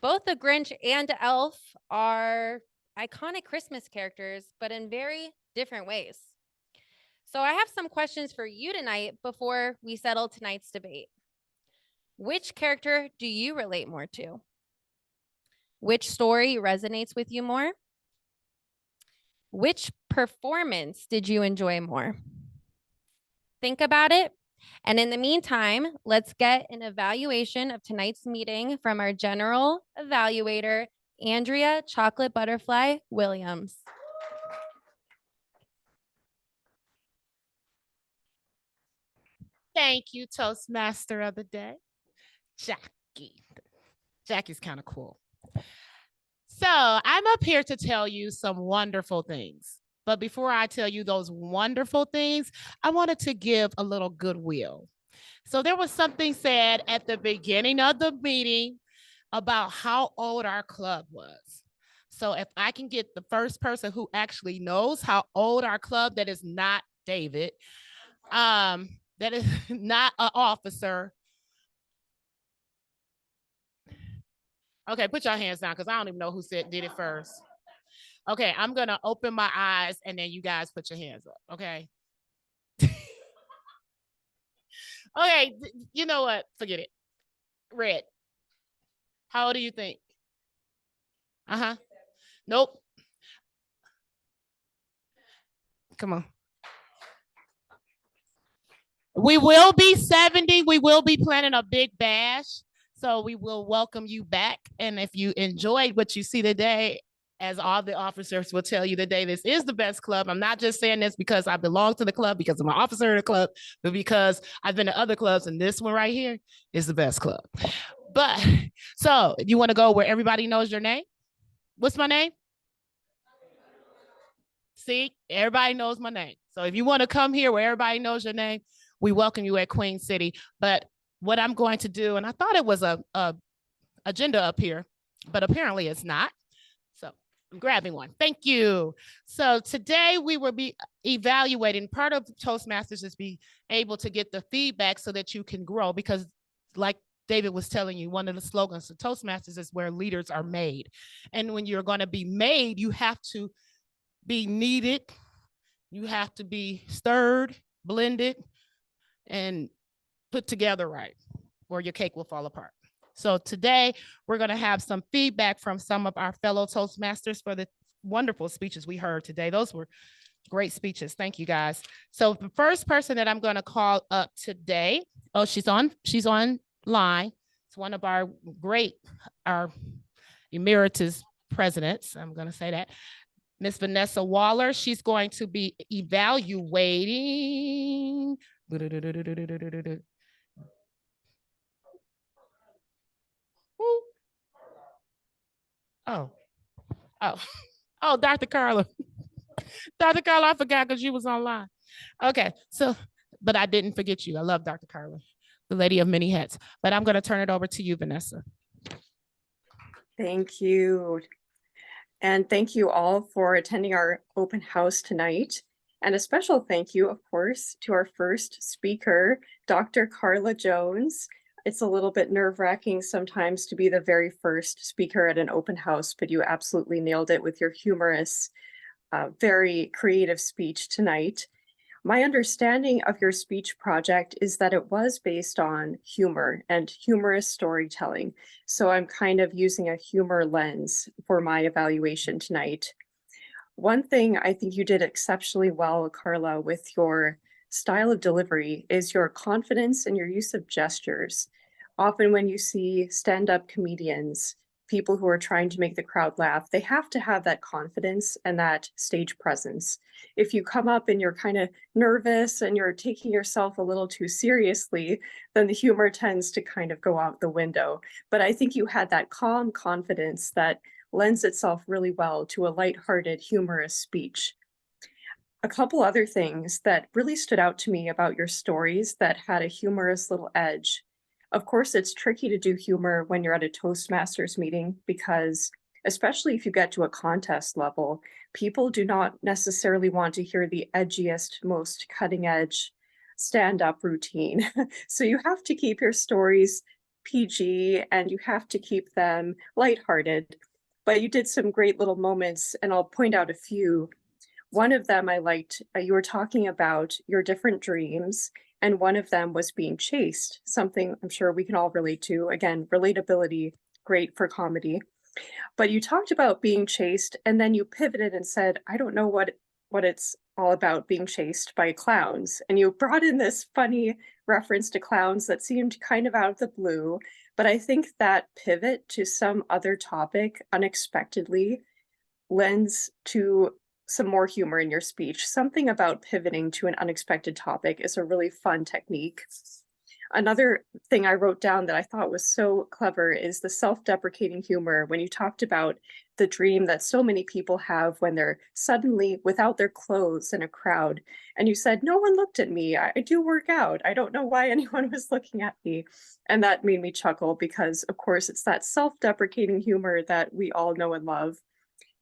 Both the Grinch and Elf are iconic Christmas characters, but in very different ways. So I have some questions for you tonight before we settle tonight's debate. Which character do you relate more to? Which story resonates with you more? Which performance did you enjoy more? Think about it. And in the meantime, let's get an evaluation of tonight's meeting from our general evaluator, Andrea Chocolate Butterfly Williams. Thank you, Toastmaster of the day, Jackie. Jackie's kind of cool. So I'm up here to tell you some wonderful things. But before I tell you those wonderful things, I wanted to give a little goodwill. So there was something said at the beginning of the meeting about how old our club was. So if I can get the first person who actually knows how old our club, that is not David, that is not an officer. Okay, put your hands down because I don't even know who did it first. Okay, I'm going to open my eyes and then you guys put your hands up, okay? Okay, you know what? Forget it. Red. How old do you think? Uh-huh. Nope. Come on. We will be 70. We will be planning a big bash. So we will welcome you back. And if you enjoyed what you see today, as all the officers will tell you today, this is the best club. I'm not just saying this because I belong to the club, because I'm an officer of the club, but because I've been to other clubs, and this one right here is the best club. But so you want to go where everybody knows your name? What's my name? See, everybody knows my name. So if you want to come here where everybody knows your name, we welcome you at Queen City. But what I'm going to do, and I thought it was a agenda up here, but apparently it's not. So I'm grabbing one. Thank you. So today we will be evaluating. Part of Toastmasters is be able to get the feedback so that you can grow, because like David was telling you, one of the slogans of Toastmasters is where leaders are made. And when you're going to be made, you have to be kneaded. You have to be stirred, blended, and put together right, or your cake will fall apart. So today we're going to have some feedback from some of our fellow Toastmasters for the wonderful speeches we heard today. Those were great speeches. Thank you, guys. So the first person that I'm going to call up today, oh, she's online. It's one of our emeritus presidents. I'm going to say that. Miss Vanessa Waller. She's going to be evaluating. Oh, Dr. Carla. Dr. Carla, I forgot because you was online. Okay, so, but I didn't forget you. I love Dr. Carla, the lady of many hats. But I'm going to turn it over to you, Vanessa. Thank you. And thank you all for attending our open house tonight. And a special thank you, of course, to our first speaker, Dr. Carla Jones. It's a little bit nerve-wracking sometimes to be the very first speaker at an open house, but you absolutely nailed it with your humorous, very creative speech tonight. My understanding of your speech project is that it was based on humor and humorous storytelling. So I'm kind of using a humor lens for my evaluation tonight. One thing I think you did exceptionally well, Carla, with your style of delivery is your confidence and your use of gestures. Often when you see stand-up comedians, people who are trying to make the crowd laugh, they have to have that confidence and that stage presence. If you come up and you're kind of nervous and you're taking yourself a little too seriously, then the humor tends to kind of go out the window. But I think you had that calm confidence that lends itself really well to a lighthearted, humorous speech. A couple other things that really stood out to me about your stories that had a humorous little edge. Of course, it's tricky to do humor when you're at a Toastmasters meeting because, especially if you get to a contest level, people do not necessarily want to hear the edgiest, most cutting edge stand-up routine. So you have to keep your stories PG and you have to keep them lighthearted. But you did some great little moments, and I'll point out a few. One of them I liked, you were talking about your different dreams, and one of them was being chased, something I'm sure we can all relate to. Again, relatability, great for comedy. But you talked about being chased, and then you pivoted and said, I don't know what it's all about being chased by clowns. And you brought in this funny reference to clowns that seemed kind of out of the blue. But I think that pivot to some other topic unexpectedly lends to some more humor in your speech. Something about pivoting to an unexpected topic is a really fun technique. Another thing I wrote down that I thought was so clever is the self-deprecating humor when you talked about the dream that so many people have when they're suddenly without their clothes in a crowd. And you said, no one looked at me. I do work out. I don't know why anyone was looking at me. And that made me chuckle because, of course, it's that self-deprecating humor that we all know and love.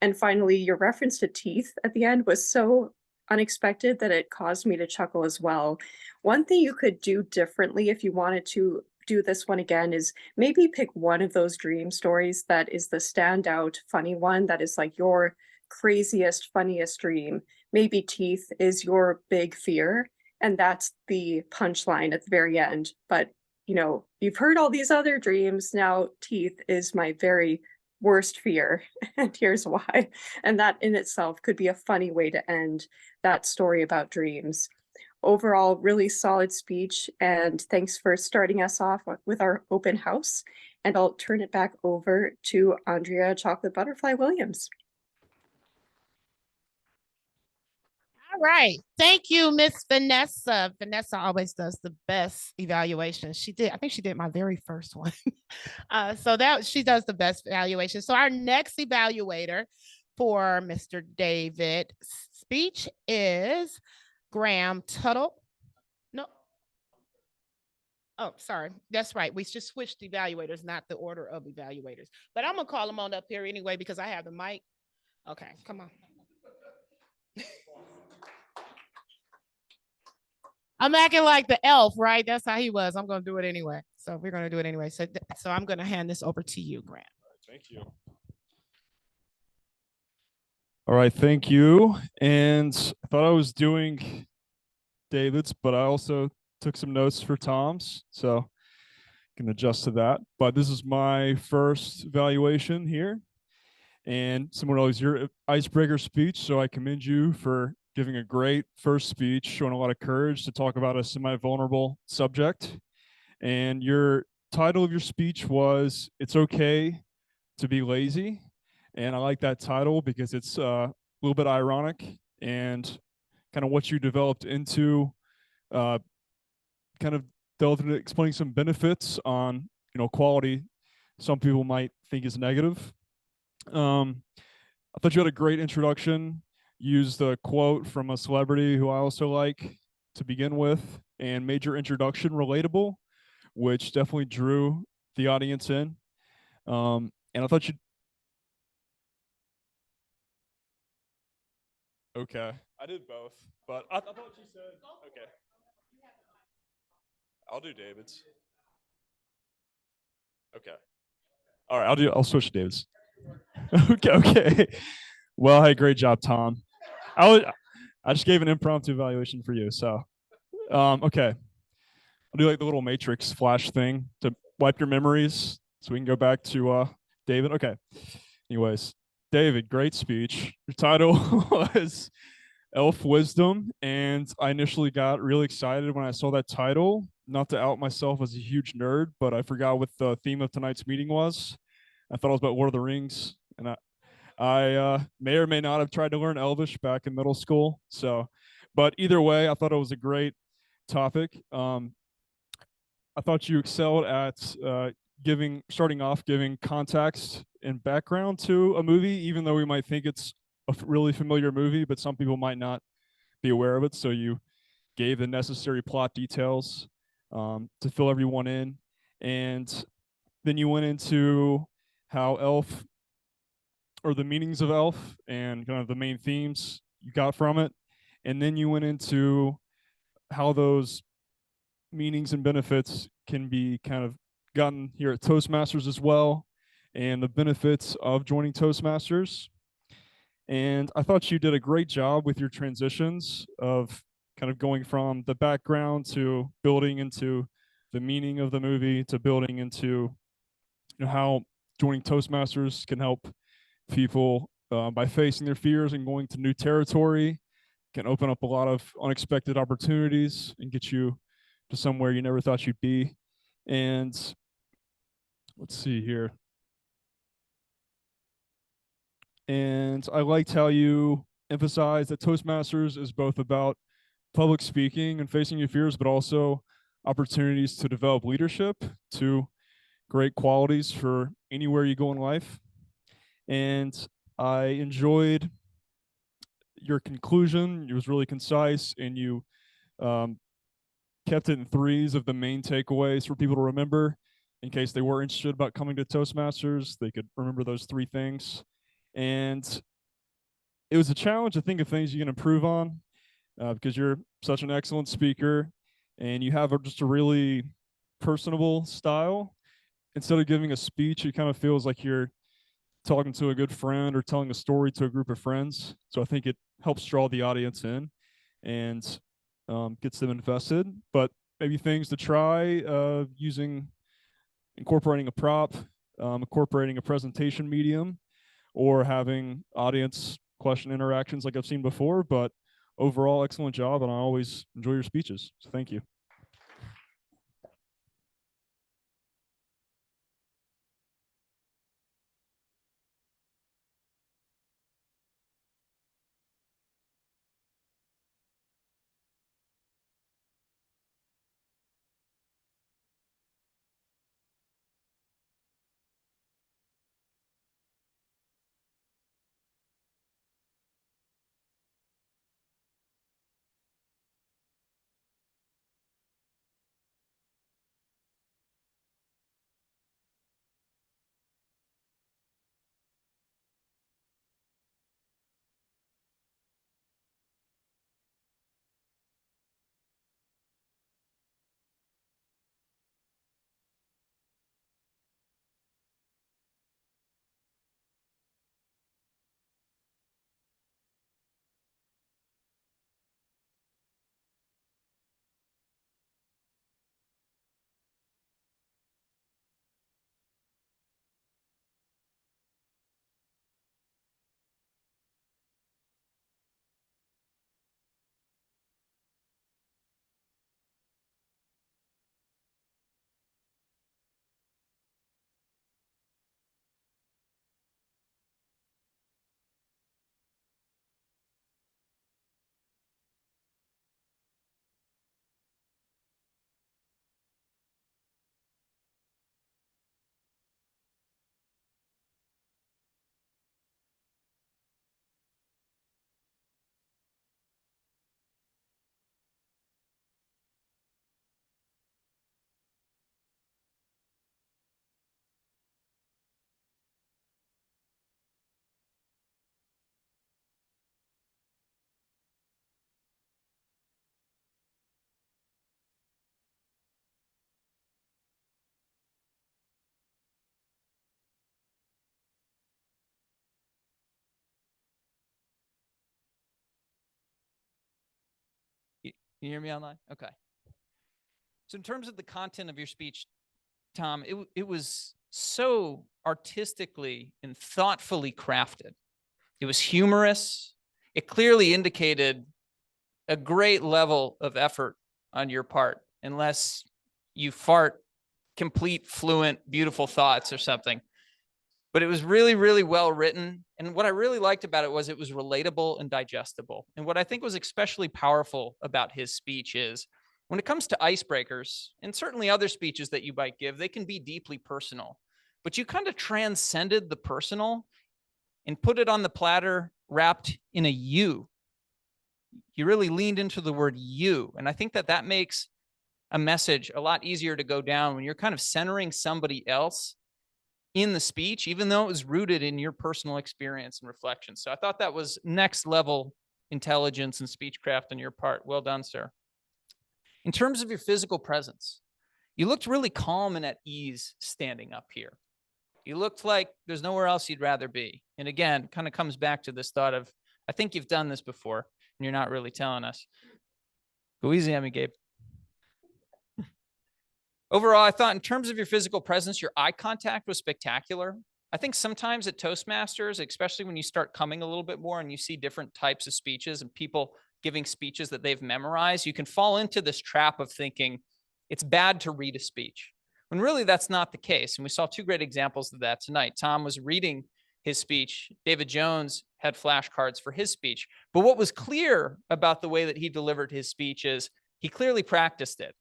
And finally, your reference to teeth at the end was so unexpected that it caused me to chuckle as well. One thing you could do differently if you wanted to do this one again is maybe pick one of those dream stories that is the standout funny one that is like your craziest, funniest dream. Maybe teeth is your big fear, and that's the punchline at the very end. But you know, you've heard all these other dreams. Now teeth is my very worst fear, and here's why. And that in itself could be a funny way to end that story about dreams. Overall, really solid speech, and thanks for starting us off with our open house. And I'll turn it back over to Andrea Chocolate Butterfly Williams. All right. Thank you, Miss Vanessa. Vanessa always does the best evaluations. I think she did my very first one. So that she does the best evaluation. So our next evaluator for Mr. David's speech is Graham Tuttle. No. Oh, sorry. That's right. We just switched evaluators, not the order of evaluators. But I'm going to call them on up here anyway because I have the mic. Okay, come on. I'm acting like the elf, right? That's how he was. I'm going to do it anyway. So we're going to do it anyway. So I'm going to hand this over to you, Grant. Thank you. All right, thank you. And I thought I was doing David's, but I also took some notes for Tom's, so I can adjust to that. But this is my first evaluation here. And similar to your icebreaker speech, so I commend you for giving a great first speech, showing a lot of courage to talk about a semi-vulnerable subject. And your title of your speech was, "It's Okay to Be Lazy." And I like that title because it's a little bit ironic and kind of what you developed into, kind of delved into explaining some benefits on, quality some people might think is negative. I thought you had a great introduction, used a quote from a celebrity who I also like to begin with, and made your introduction relatable, which definitely drew the audience in. And I thought you... Okay, I did both, but I thought you said, okay. I'll do David's. Okay. All right, I'll switch to David's. Okay. Well, hey, great job, Tom. I just gave an impromptu evaluation for you, so okay. I'll do like the little Matrix flash thing to wipe your memories so we can go back to David. Okay. Anyways, David, great speech. Your title was Elf Wisdom, and I initially got really excited when I saw that title. Not to out myself as a huge nerd, but I forgot what the theme of tonight's meeting was. I thought it was about Lord of the Rings, and I may or may not have tried to learn Elvish back in middle school. So, but either way, I thought it was a great topic. I thought you excelled at starting off giving context and background to a movie, even though we might think it's a really familiar movie, but some people might not be aware of it. So you gave the necessary plot details to fill everyone in. And then you went into how Elf, or the meanings of Elf, and kind of the main themes you got from it. And then you went into how those meanings and benefits can be kind of gotten here at Toastmasters as well, and the benefits of joining Toastmasters. And I thought you did a great job with your transitions of kind of going from the background to building into the meaning of the movie to building into how joining Toastmasters can help people by facing their fears and going to new territory, can open up a lot of unexpected opportunities and get you to somewhere you never thought you'd be. And let's see here. And I liked how you emphasized that Toastmasters is both about public speaking and facing your fears, but also opportunities to develop leadership, two great qualities for anywhere you go in life. And I enjoyed your conclusion. It was really concise, and you kept it in threes of the main takeaways for people to remember in case they were interested about coming to Toastmasters. They could remember those three things. And it was a challenge to think of things you can improve on because you're such an excellent speaker and you have just a really personable style. Instead of giving a speech, it kind of feels like you're talking to a good friend or telling a story to a group of friends. So I think it helps draw the audience in and gets them invested. But maybe things to try incorporating a prop, incorporating a presentation medium, or having audience question interactions like I've seen before. But overall, excellent job, and I always enjoy your speeches. So thank you. You hear me online? Okay. So in terms of the content of your speech, Tom, it was so artistically and thoughtfully crafted. It was humorous. It clearly indicated a great level of effort on your part, unless you fart complete, fluent, beautiful thoughts or something. but it was really, really well written. And what I really liked about it was relatable and digestible. And what I think was especially powerful about his speech is when it comes to icebreakers, and certainly other speeches that you might give, they can be deeply personal, but you kind of transcended the personal and put it on the platter wrapped in a you. You really leaned into the word you. And I think that that makes a message a lot easier to go down when you're kind of centering somebody else in the speech, even though it was rooted in your personal experience and reflection. So I thought that was next level intelligence and speechcraft on your part. Well done, sir. In terms of your physical presence, you looked really calm and at ease standing up here. You looked like there's nowhere else you'd rather be. And again, kind of comes back to this thought of, I think you've done this before and you're not really telling us. Go easy on me, Gabe. Overall, I thought in terms of your physical presence, your eye contact was spectacular. I think sometimes at Toastmasters, especially when you start coming a little bit more and you see different types of speeches and people giving speeches that they've memorized, you can fall into this trap of thinking it's bad to read a speech, when really that's not the case. And we saw two great examples of that tonight. Tom was reading his speech. David Jones had flashcards for his speech. But what was clear about the way that he delivered his speech is he clearly practiced it.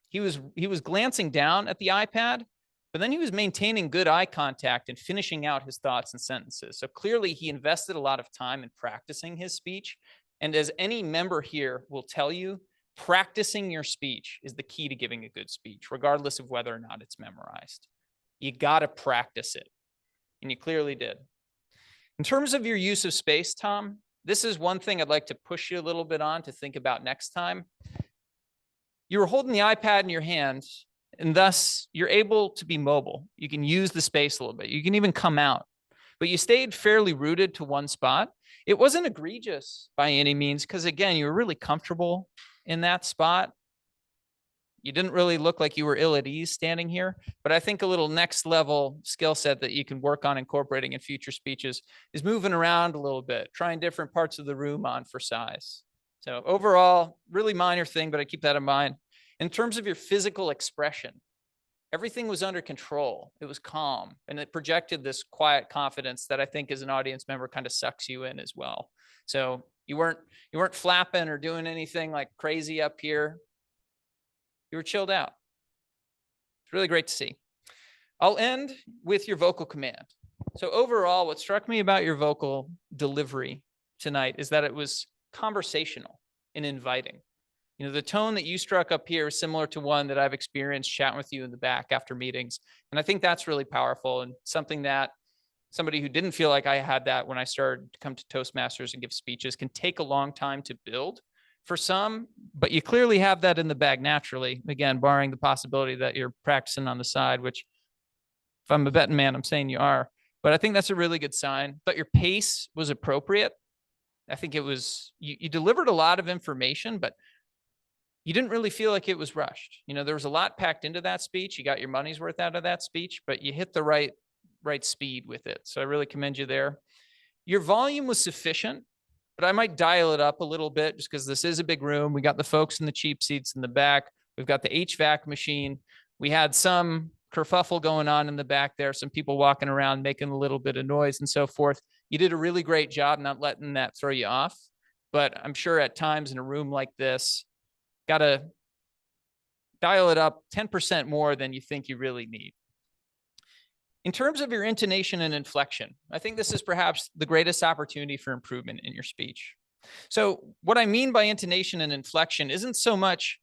He was glancing down at the iPad, but then he was maintaining good eye contact and finishing out his thoughts and sentences. So clearly he invested a lot of time in practicing his speech. And as any member here will tell you, practicing your speech is the key to giving a good speech, regardless of whether or not it's memorized. You got to practice it. And you clearly did. In terms of your use of space, Tom, this is one thing I'd like to push you a little bit on to think about next time. You were holding the iPad in your hand, and thus you're able to be mobile. You can use the space a little bit. You can even come out, but you stayed fairly rooted to one spot. It wasn't egregious by any means, because again, you were really comfortable in that spot. You didn't really look like you were ill at ease standing here, but I think a little next level skill set that you can work on incorporating in future speeches is moving around a little bit, trying different parts of the room on for size. So overall, really minor thing, but I keep that in mind. In terms of your physical expression, everything was under control. It was calm, and it projected this quiet confidence that I think as an audience member kind of sucks you in as well. So you weren't flapping or doing anything like crazy up here. You were chilled out. It's really great to see. I'll end with your vocal command. So overall, what struck me about your vocal delivery tonight is that it was conversational and inviting. You know, the tone that you struck up here is similar to one that I've experienced chatting with you in the back after meetings. And I think that's really powerful and something that somebody who didn't feel like I had that when I started to come to Toastmasters and give speeches can take a long time to build for some, but you clearly have that in the bag naturally. Again, barring the possibility that you're practicing on the side, which if I'm a betting man, I'm saying you are. But I think that's a really good sign. But your pace was appropriate. I think it was, you delivered a lot of information, but you didn't really feel like it was rushed. You know, there was a lot packed into that speech. You got your money's worth out of that speech, but you hit the right speed with it. So I really commend you there. Your volume was sufficient, but I might dial it up a little bit just because this is a big room. We got the folks in the cheap seats in the back. We've got the HVAC machine. We had some kerfuffle going on in the back there, some people walking around making a little bit of noise and so forth. You did a really great job not letting that throw you off. But I'm sure at times in a room like this, got to dial it up 10% more than you think you really need. In terms of your intonation and inflection, I think this is perhaps the greatest opportunity for improvement in your speech. So what I mean by intonation and inflection isn't so much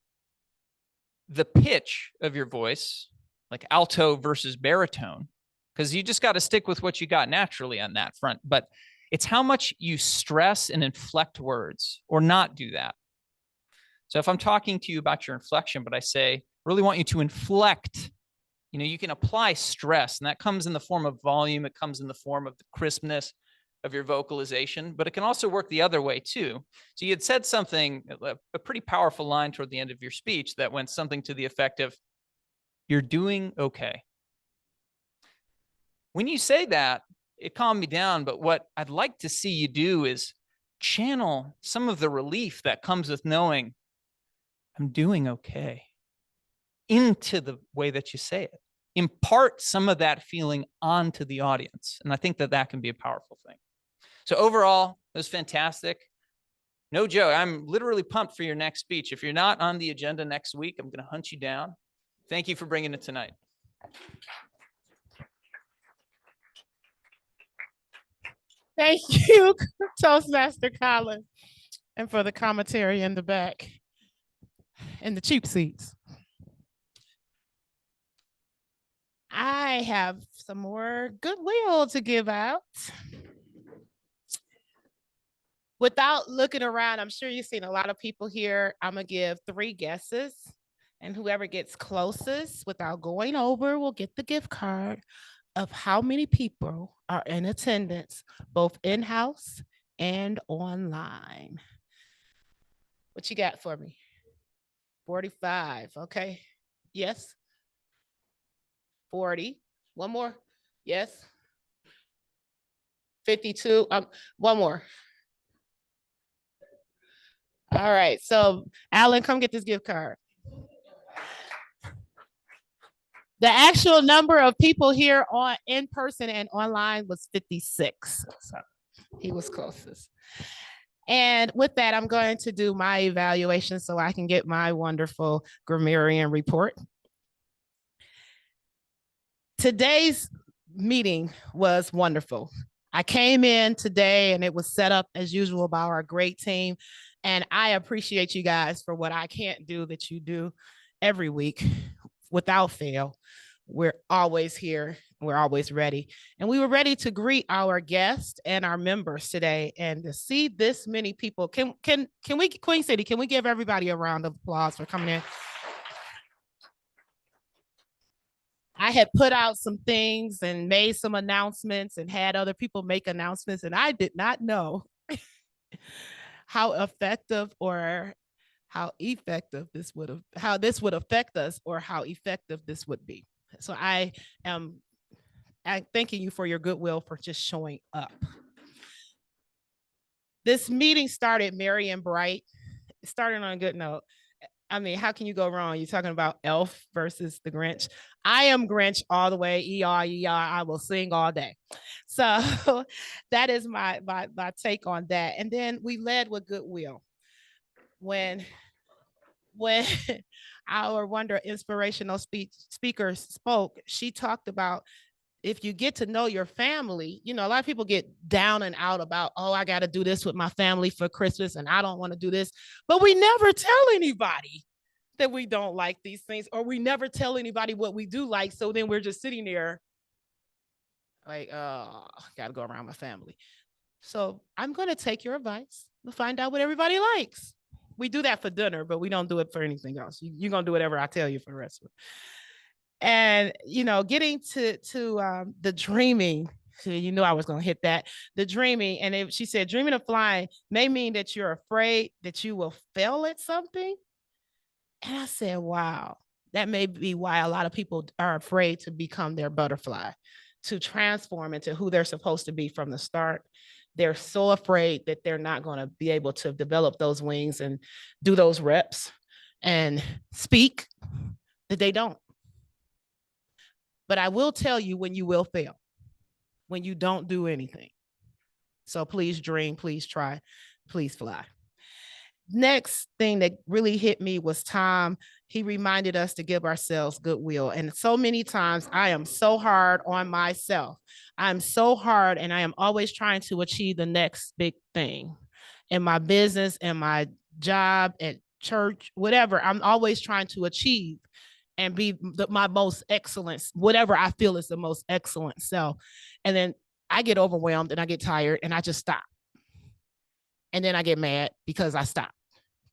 the pitch of your voice, like alto versus baritone, because you just got to stick with what you got naturally on that front, but it's how much you stress and inflect words or not do that. So if I'm talking to you about your inflection, but I say, really want you to inflect, you know, you can apply stress, and that comes in the form of volume. It comes in the form of the crispness of your vocalization, but it can also work the other way too. So you had said something, a pretty powerful line toward the end of your speech that went something to the effect of, you're doing okay. When you say that, it calmed me down, but what I'd like to see you do is channel some of the relief that comes with knowing I'm doing okay into the way that you say it. impart some of that feeling onto the audience. And I think that that can be a powerful thing. So overall, it was fantastic. No joke, I'm literally pumped for your next speech. If you're not on the agenda next week, I'm going to hunt you down. Thank you for bringing it tonight. Thank you, Toastmaster Colin, and for the commentary in the back and the cheap seats. I have some more goodwill to give out. Without looking around, I'm sure you've seen a lot of people here. I'm gonna give 3 guesses, and whoever gets closest without going over will get the gift card of how many people are in attendance, both in-house and online. What you got for me? 45, okay. Yes. 40, one more, yes. 52, one more. All right, so Alan, come get this gift card. The actual number of people here in person and online was 56. So he was closest. And with that, I'm going to do my evaluation so I can get my wonderful grammarian report. Today's meeting was wonderful. I came in today and it was set up as usual by our great team. And I appreciate you guys for what I can't do that you do every week without fail. We're always here. We're always ready. And we were ready to greet our guests and our members today. And to see this many people, can we, Queen City, can we give everybody a round of applause for coming in? I had put out some things and made some announcements and had other people make announcements. And I did not know how effective or how effective this would have, how this would affect us or how effective this would be. So I am thanking you for your goodwill for just showing up. This meeting started merry and bright. It started on a good note. I mean, how can you go wrong? You're talking about Elf versus the Grinch. I am Grinch all the way. I will sing all day. So that is my take on that. And then we led with goodwill. When our wonder inspirational speaker spoke, she talked about if you get to know your family, you know, a lot of people get down and out about, oh, I got to do this with my family for Christmas and I don't want to do this. But we never tell anybody that we don't like these things, or we never tell anybody what we do like. So then we're just sitting there like, oh, got to go around my family. So I'm going to take your advice to find out what everybody likes. We do that for dinner, but we don't do it for anything else. You're going to do whatever I tell you for the rest of it. And, you know, getting to the dreaming, so you knew I was going to hit that, the dreaming. And she said, dreaming of flying may mean that you're afraid that you will fail at something. And I said, wow, that may be why a lot of people are afraid to become their butterfly, to transform into who they're supposed to be from the start. They're so afraid that they're not going to be able to develop those wings and do those reps and speak that they don't. But I will tell you when you will fail, when you don't do anything. So please dream, please try, please fly. Next thing that really hit me was Tom. He reminded us to give ourselves goodwill. And so many times I am so hard on myself. I'm so hard and I am always trying to achieve the next big thing in my business, in my job, at church, whatever. I'm always trying to achieve and be my most excellent, whatever I feel is the most excellent self. And then I get overwhelmed and I get tired and I just stop. And then I get mad because I stop.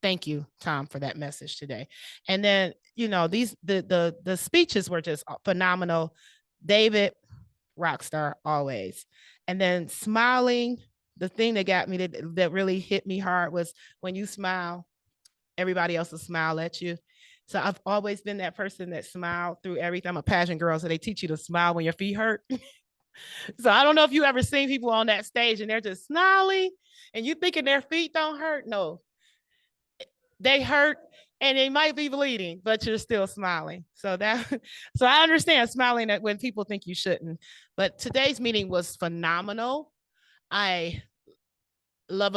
Thank you, Tom, for that message today. And then, you know, the speeches were just phenomenal. David, rock star always. And then smiling, the thing that got me that really hit me hard was when you smile, everybody else will smile at you. So I've always been that person that smiled through everything. I'm a pageant girl, so they teach you to smile when your feet hurt. So I don't know if you ever seen people on that stage and they're just smiling and you thinking their feet don't hurt. No, they hurt and it might be bleeding, but you're still smiling. So so I understand smiling at when people think you shouldn't. But today's meeting was phenomenal. I love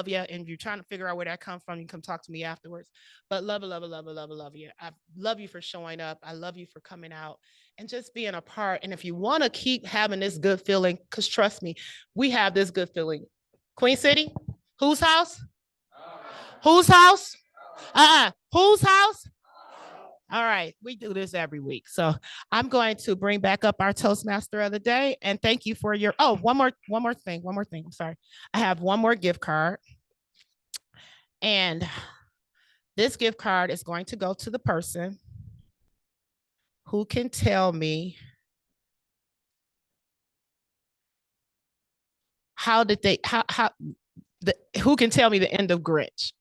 you. And if you're trying to figure out where that comes from, you come talk to me afterwards. But love you. I love you for showing up. I love you for coming out and just being a part. And if you want to keep having this good feeling, because trust me, we have this good feeling. Queen City, whose house? Whose house? Whose house? All right, we do this every week. So I'm going to bring back up our Toastmaster of the day. And thank you for your, one more thing. I'm sorry. I have one more gift card. And this gift card is going to go to the person who can tell me who can tell me the end of Grinch?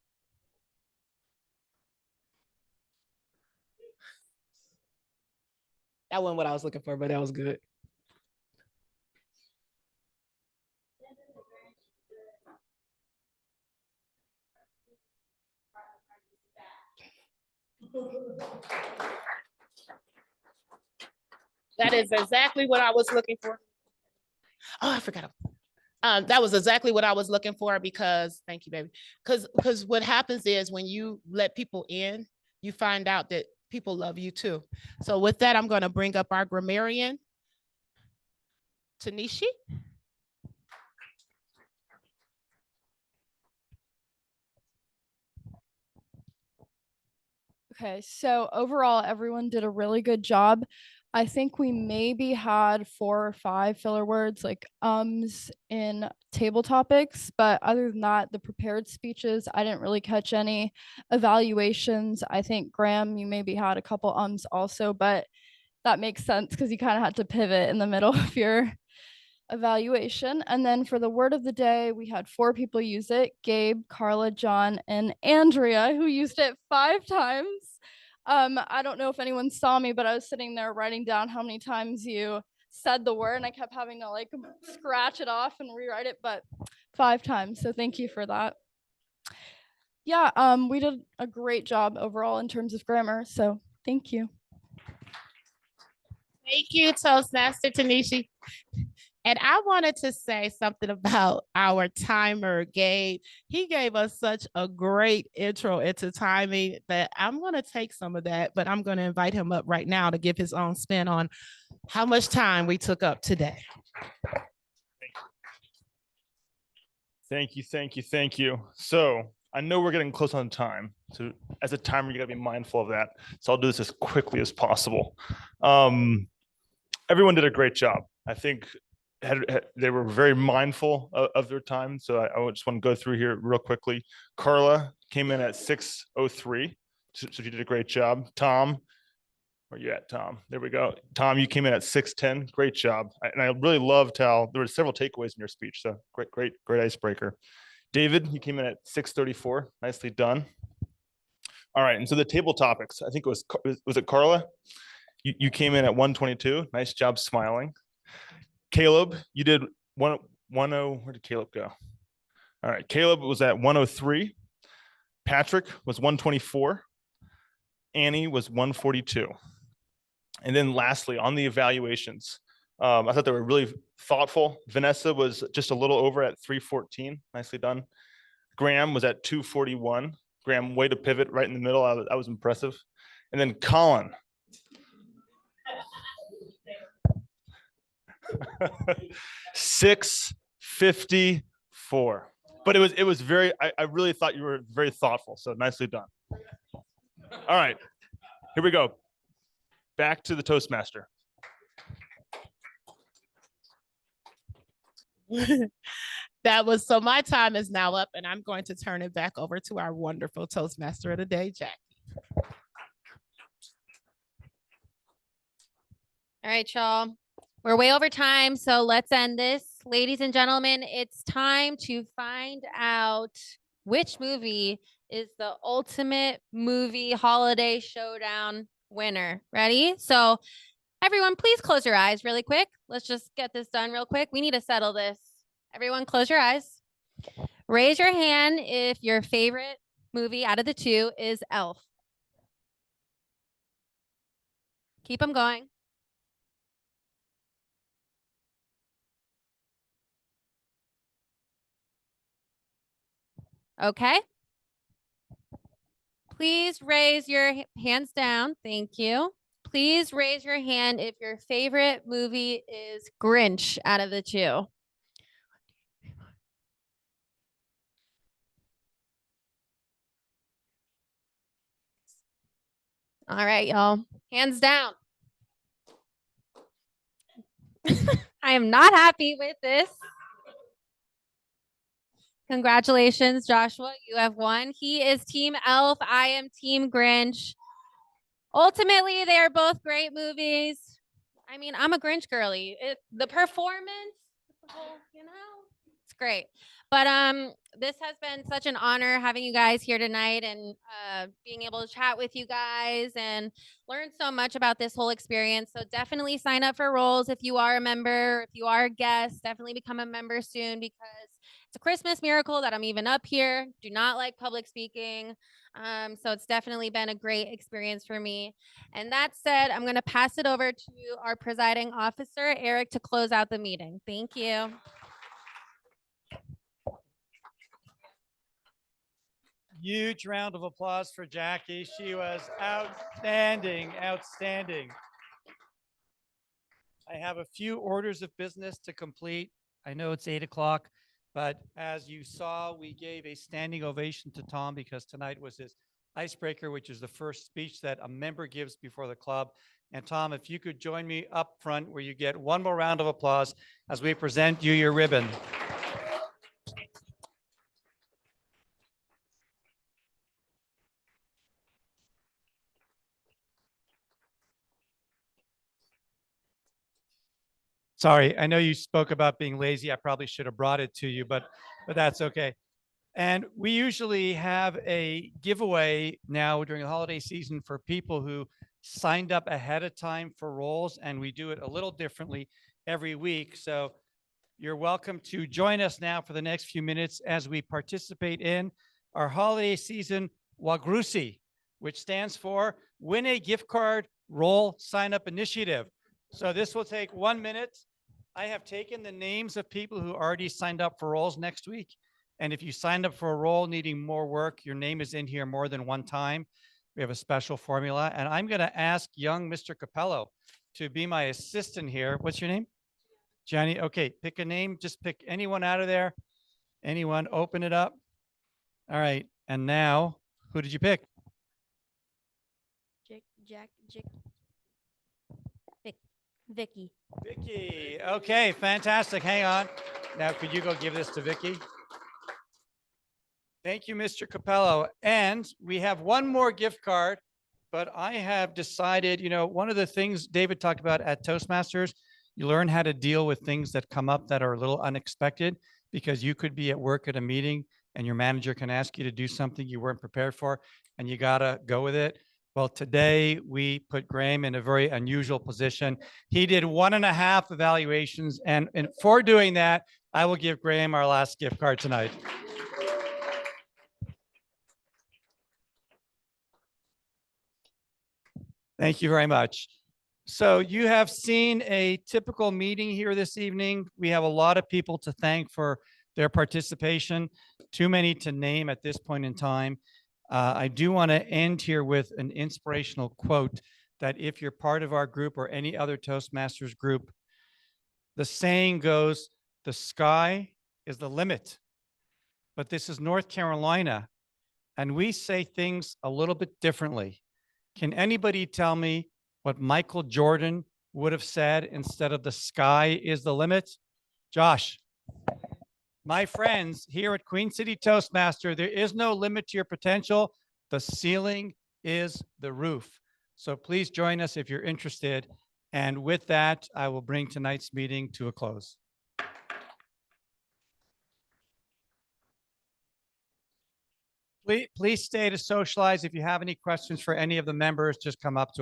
That wasn't what I was looking for, but that was good. That is exactly what I was looking for. Oh, I forgot. That was exactly what I was looking for because, thank you, baby. Because what happens is when you let people in, you find out that people love you too. So with that, I'm going to bring up our grammarian, Tanishi. Okay, so overall, everyone did a really good job. I think we maybe had 4 or 5 filler words like ums in table topics, but other than that, the prepared speeches, I didn't really catch any. Evaluations, I think Graham, you maybe had a couple ums also, but that makes sense because you kind of had to pivot in the middle of your evaluation. And then for the word of the day, we had 4 people use it: Gabe, Carla, John, and Andrea, who used it 5 times. I don't know if anyone saw me, but I was sitting there writing down how many times you said the word, and I kept having to like scratch it off and rewrite it, but 5 times. So thank you for that. Yeah, we did a great job overall in terms of grammar. So thank you. Thank you, Toastmaster Tanishi. And I wanted to say something about our timer, Gabe. He gave us such a great intro into timing that I'm going to take some of that, but I'm going to invite him up right now to give his own spin on how much time we took up today. Thank you. So I know we're getting close on time. So as a timer, you gotta be mindful of that. So I'll do this as quickly as possible. Everyone did a great job. I think they were very mindful of their time. So I just want to go through here real quickly. Carla came in at 6:03. So she did a great job. Tom, where you at, Tom? There we go. Tom, you came in at 6:10. Great job. And I really loved how there were several takeaways in your speech. So great icebreaker. David, you came in at 6:34. Nicely done. All right. And so the table topics, I think was it Carla? You came in at 122. Nice job smiling. Caleb, you did 10. Where did Caleb go? All right. Caleb was at 103. Patrick was 124. Annie was 142. And then lastly, on the evaluations, I thought they were really thoughtful. Vanessa was just a little over at 314. Nicely done. Graham was at 241. Graham, way to pivot right in the middle. That was impressive. And then Colin. 654. But it was very, I really thought you were very thoughtful. So nicely done. All right, here we go. Back to the Toastmaster. So my time is now up, and I'm going to turn it back over to our wonderful Toastmaster of the day, Jackie. All right, y'all. We're way over time, so let's end this. Ladies and gentlemen, it's time to find out which movie is the ultimate movie holiday showdown winner. Ready? So everyone, please close your eyes really quick. Let's just get this done real quick. We need to settle this. Everyone close your eyes. Raise your hand if your favorite movie out of the two is Elf? Keep them going. Okay. Please raise your hands down. Thank you. Please raise your hand if your favorite movie is Grinch out of the two. All right, y'all. Hands down. I am not happy with this. Congratulations, Joshua. You have won. He is Team Elf. I am Team Grinch. Ultimately, they are both great movies. I mean, I'm a Grinch girly. The performance, it's great. But this has been such an honor having you guys here tonight and being able to chat with you guys and learn so much about this whole experience. So definitely sign up for roles if you are a member, if you are a guest, definitely become a member soon because it's a Christmas miracle that I'm even up here. Do not like public speaking. So it's definitely been a great experience for me. And that said, I'm going to pass it over to our presiding officer, Eric, to close out the meeting. Thank you. Huge round of applause for Jackie. She was outstanding, outstanding. I have a few orders of business to complete. I know it's 8 o'clock, but as you saw, we gave a standing ovation to Tom because tonight was his icebreaker, which is the first speech that a member gives before the club. And Tom, if you could join me up front where you get one more round of applause as we present you your ribbon. Sorry, I know you spoke about being lazy. I probably should have brought it to you, but that's okay. And we usually have a giveaway now during the holiday season for people who signed up ahead of time for roles, and we do it a little differently every week. So you're welcome to join us now for the next few minutes as we participate in our holiday season Wagrusi, which stands for Win a Gift Card Role Sign Up Initiative. So this will take 1 minute. I have taken the names of people who already signed up for roles next week. And if you signed up for a role needing more work, your name is in here more than one time. We have a special formula. And I'm going to ask young Mr. Capello to be my assistant here. What's your name? Johnny. Okay, pick a name. Just pick anyone out of there. Anyone. Open it up. All right. And now, who did you pick? Vicky. Vicky. Okay, fantastic. Hang on. Now, could you go give this to Vicky? Thank you, Mr. Capello. And we have one more gift card, but I have decided, you know, one of the things David talked about at Toastmasters, you learn how to deal with things that come up that are a little unexpected because you could be at work at a meeting and your manager can ask you to do something you weren't prepared for and you got to go with it. Well, today we put Graham in a very unusual position. He did 1.5 evaluations. And for doing that, I will give Graham our last gift card tonight. Thank you very much. So you have seen a typical meeting here this evening. We have a lot of people to thank for their participation. Too many to name at this point in time. I do want to end here with an inspirational quote that if you're part of our group or any other Toastmasters group, the saying goes, the sky is the limit. But this is North Carolina, and we say things a little bit differently. Can anybody tell me what Michael Jordan would have said instead of the sky is the limit? Josh. My friends, here at Queen City Toastmaster, there is no limit to your potential. The ceiling is the roof. So please join us if you're interested. And with that, I will bring tonight's meeting to a close. Please stay to socialize. If you have any questions for any of the members, just come up to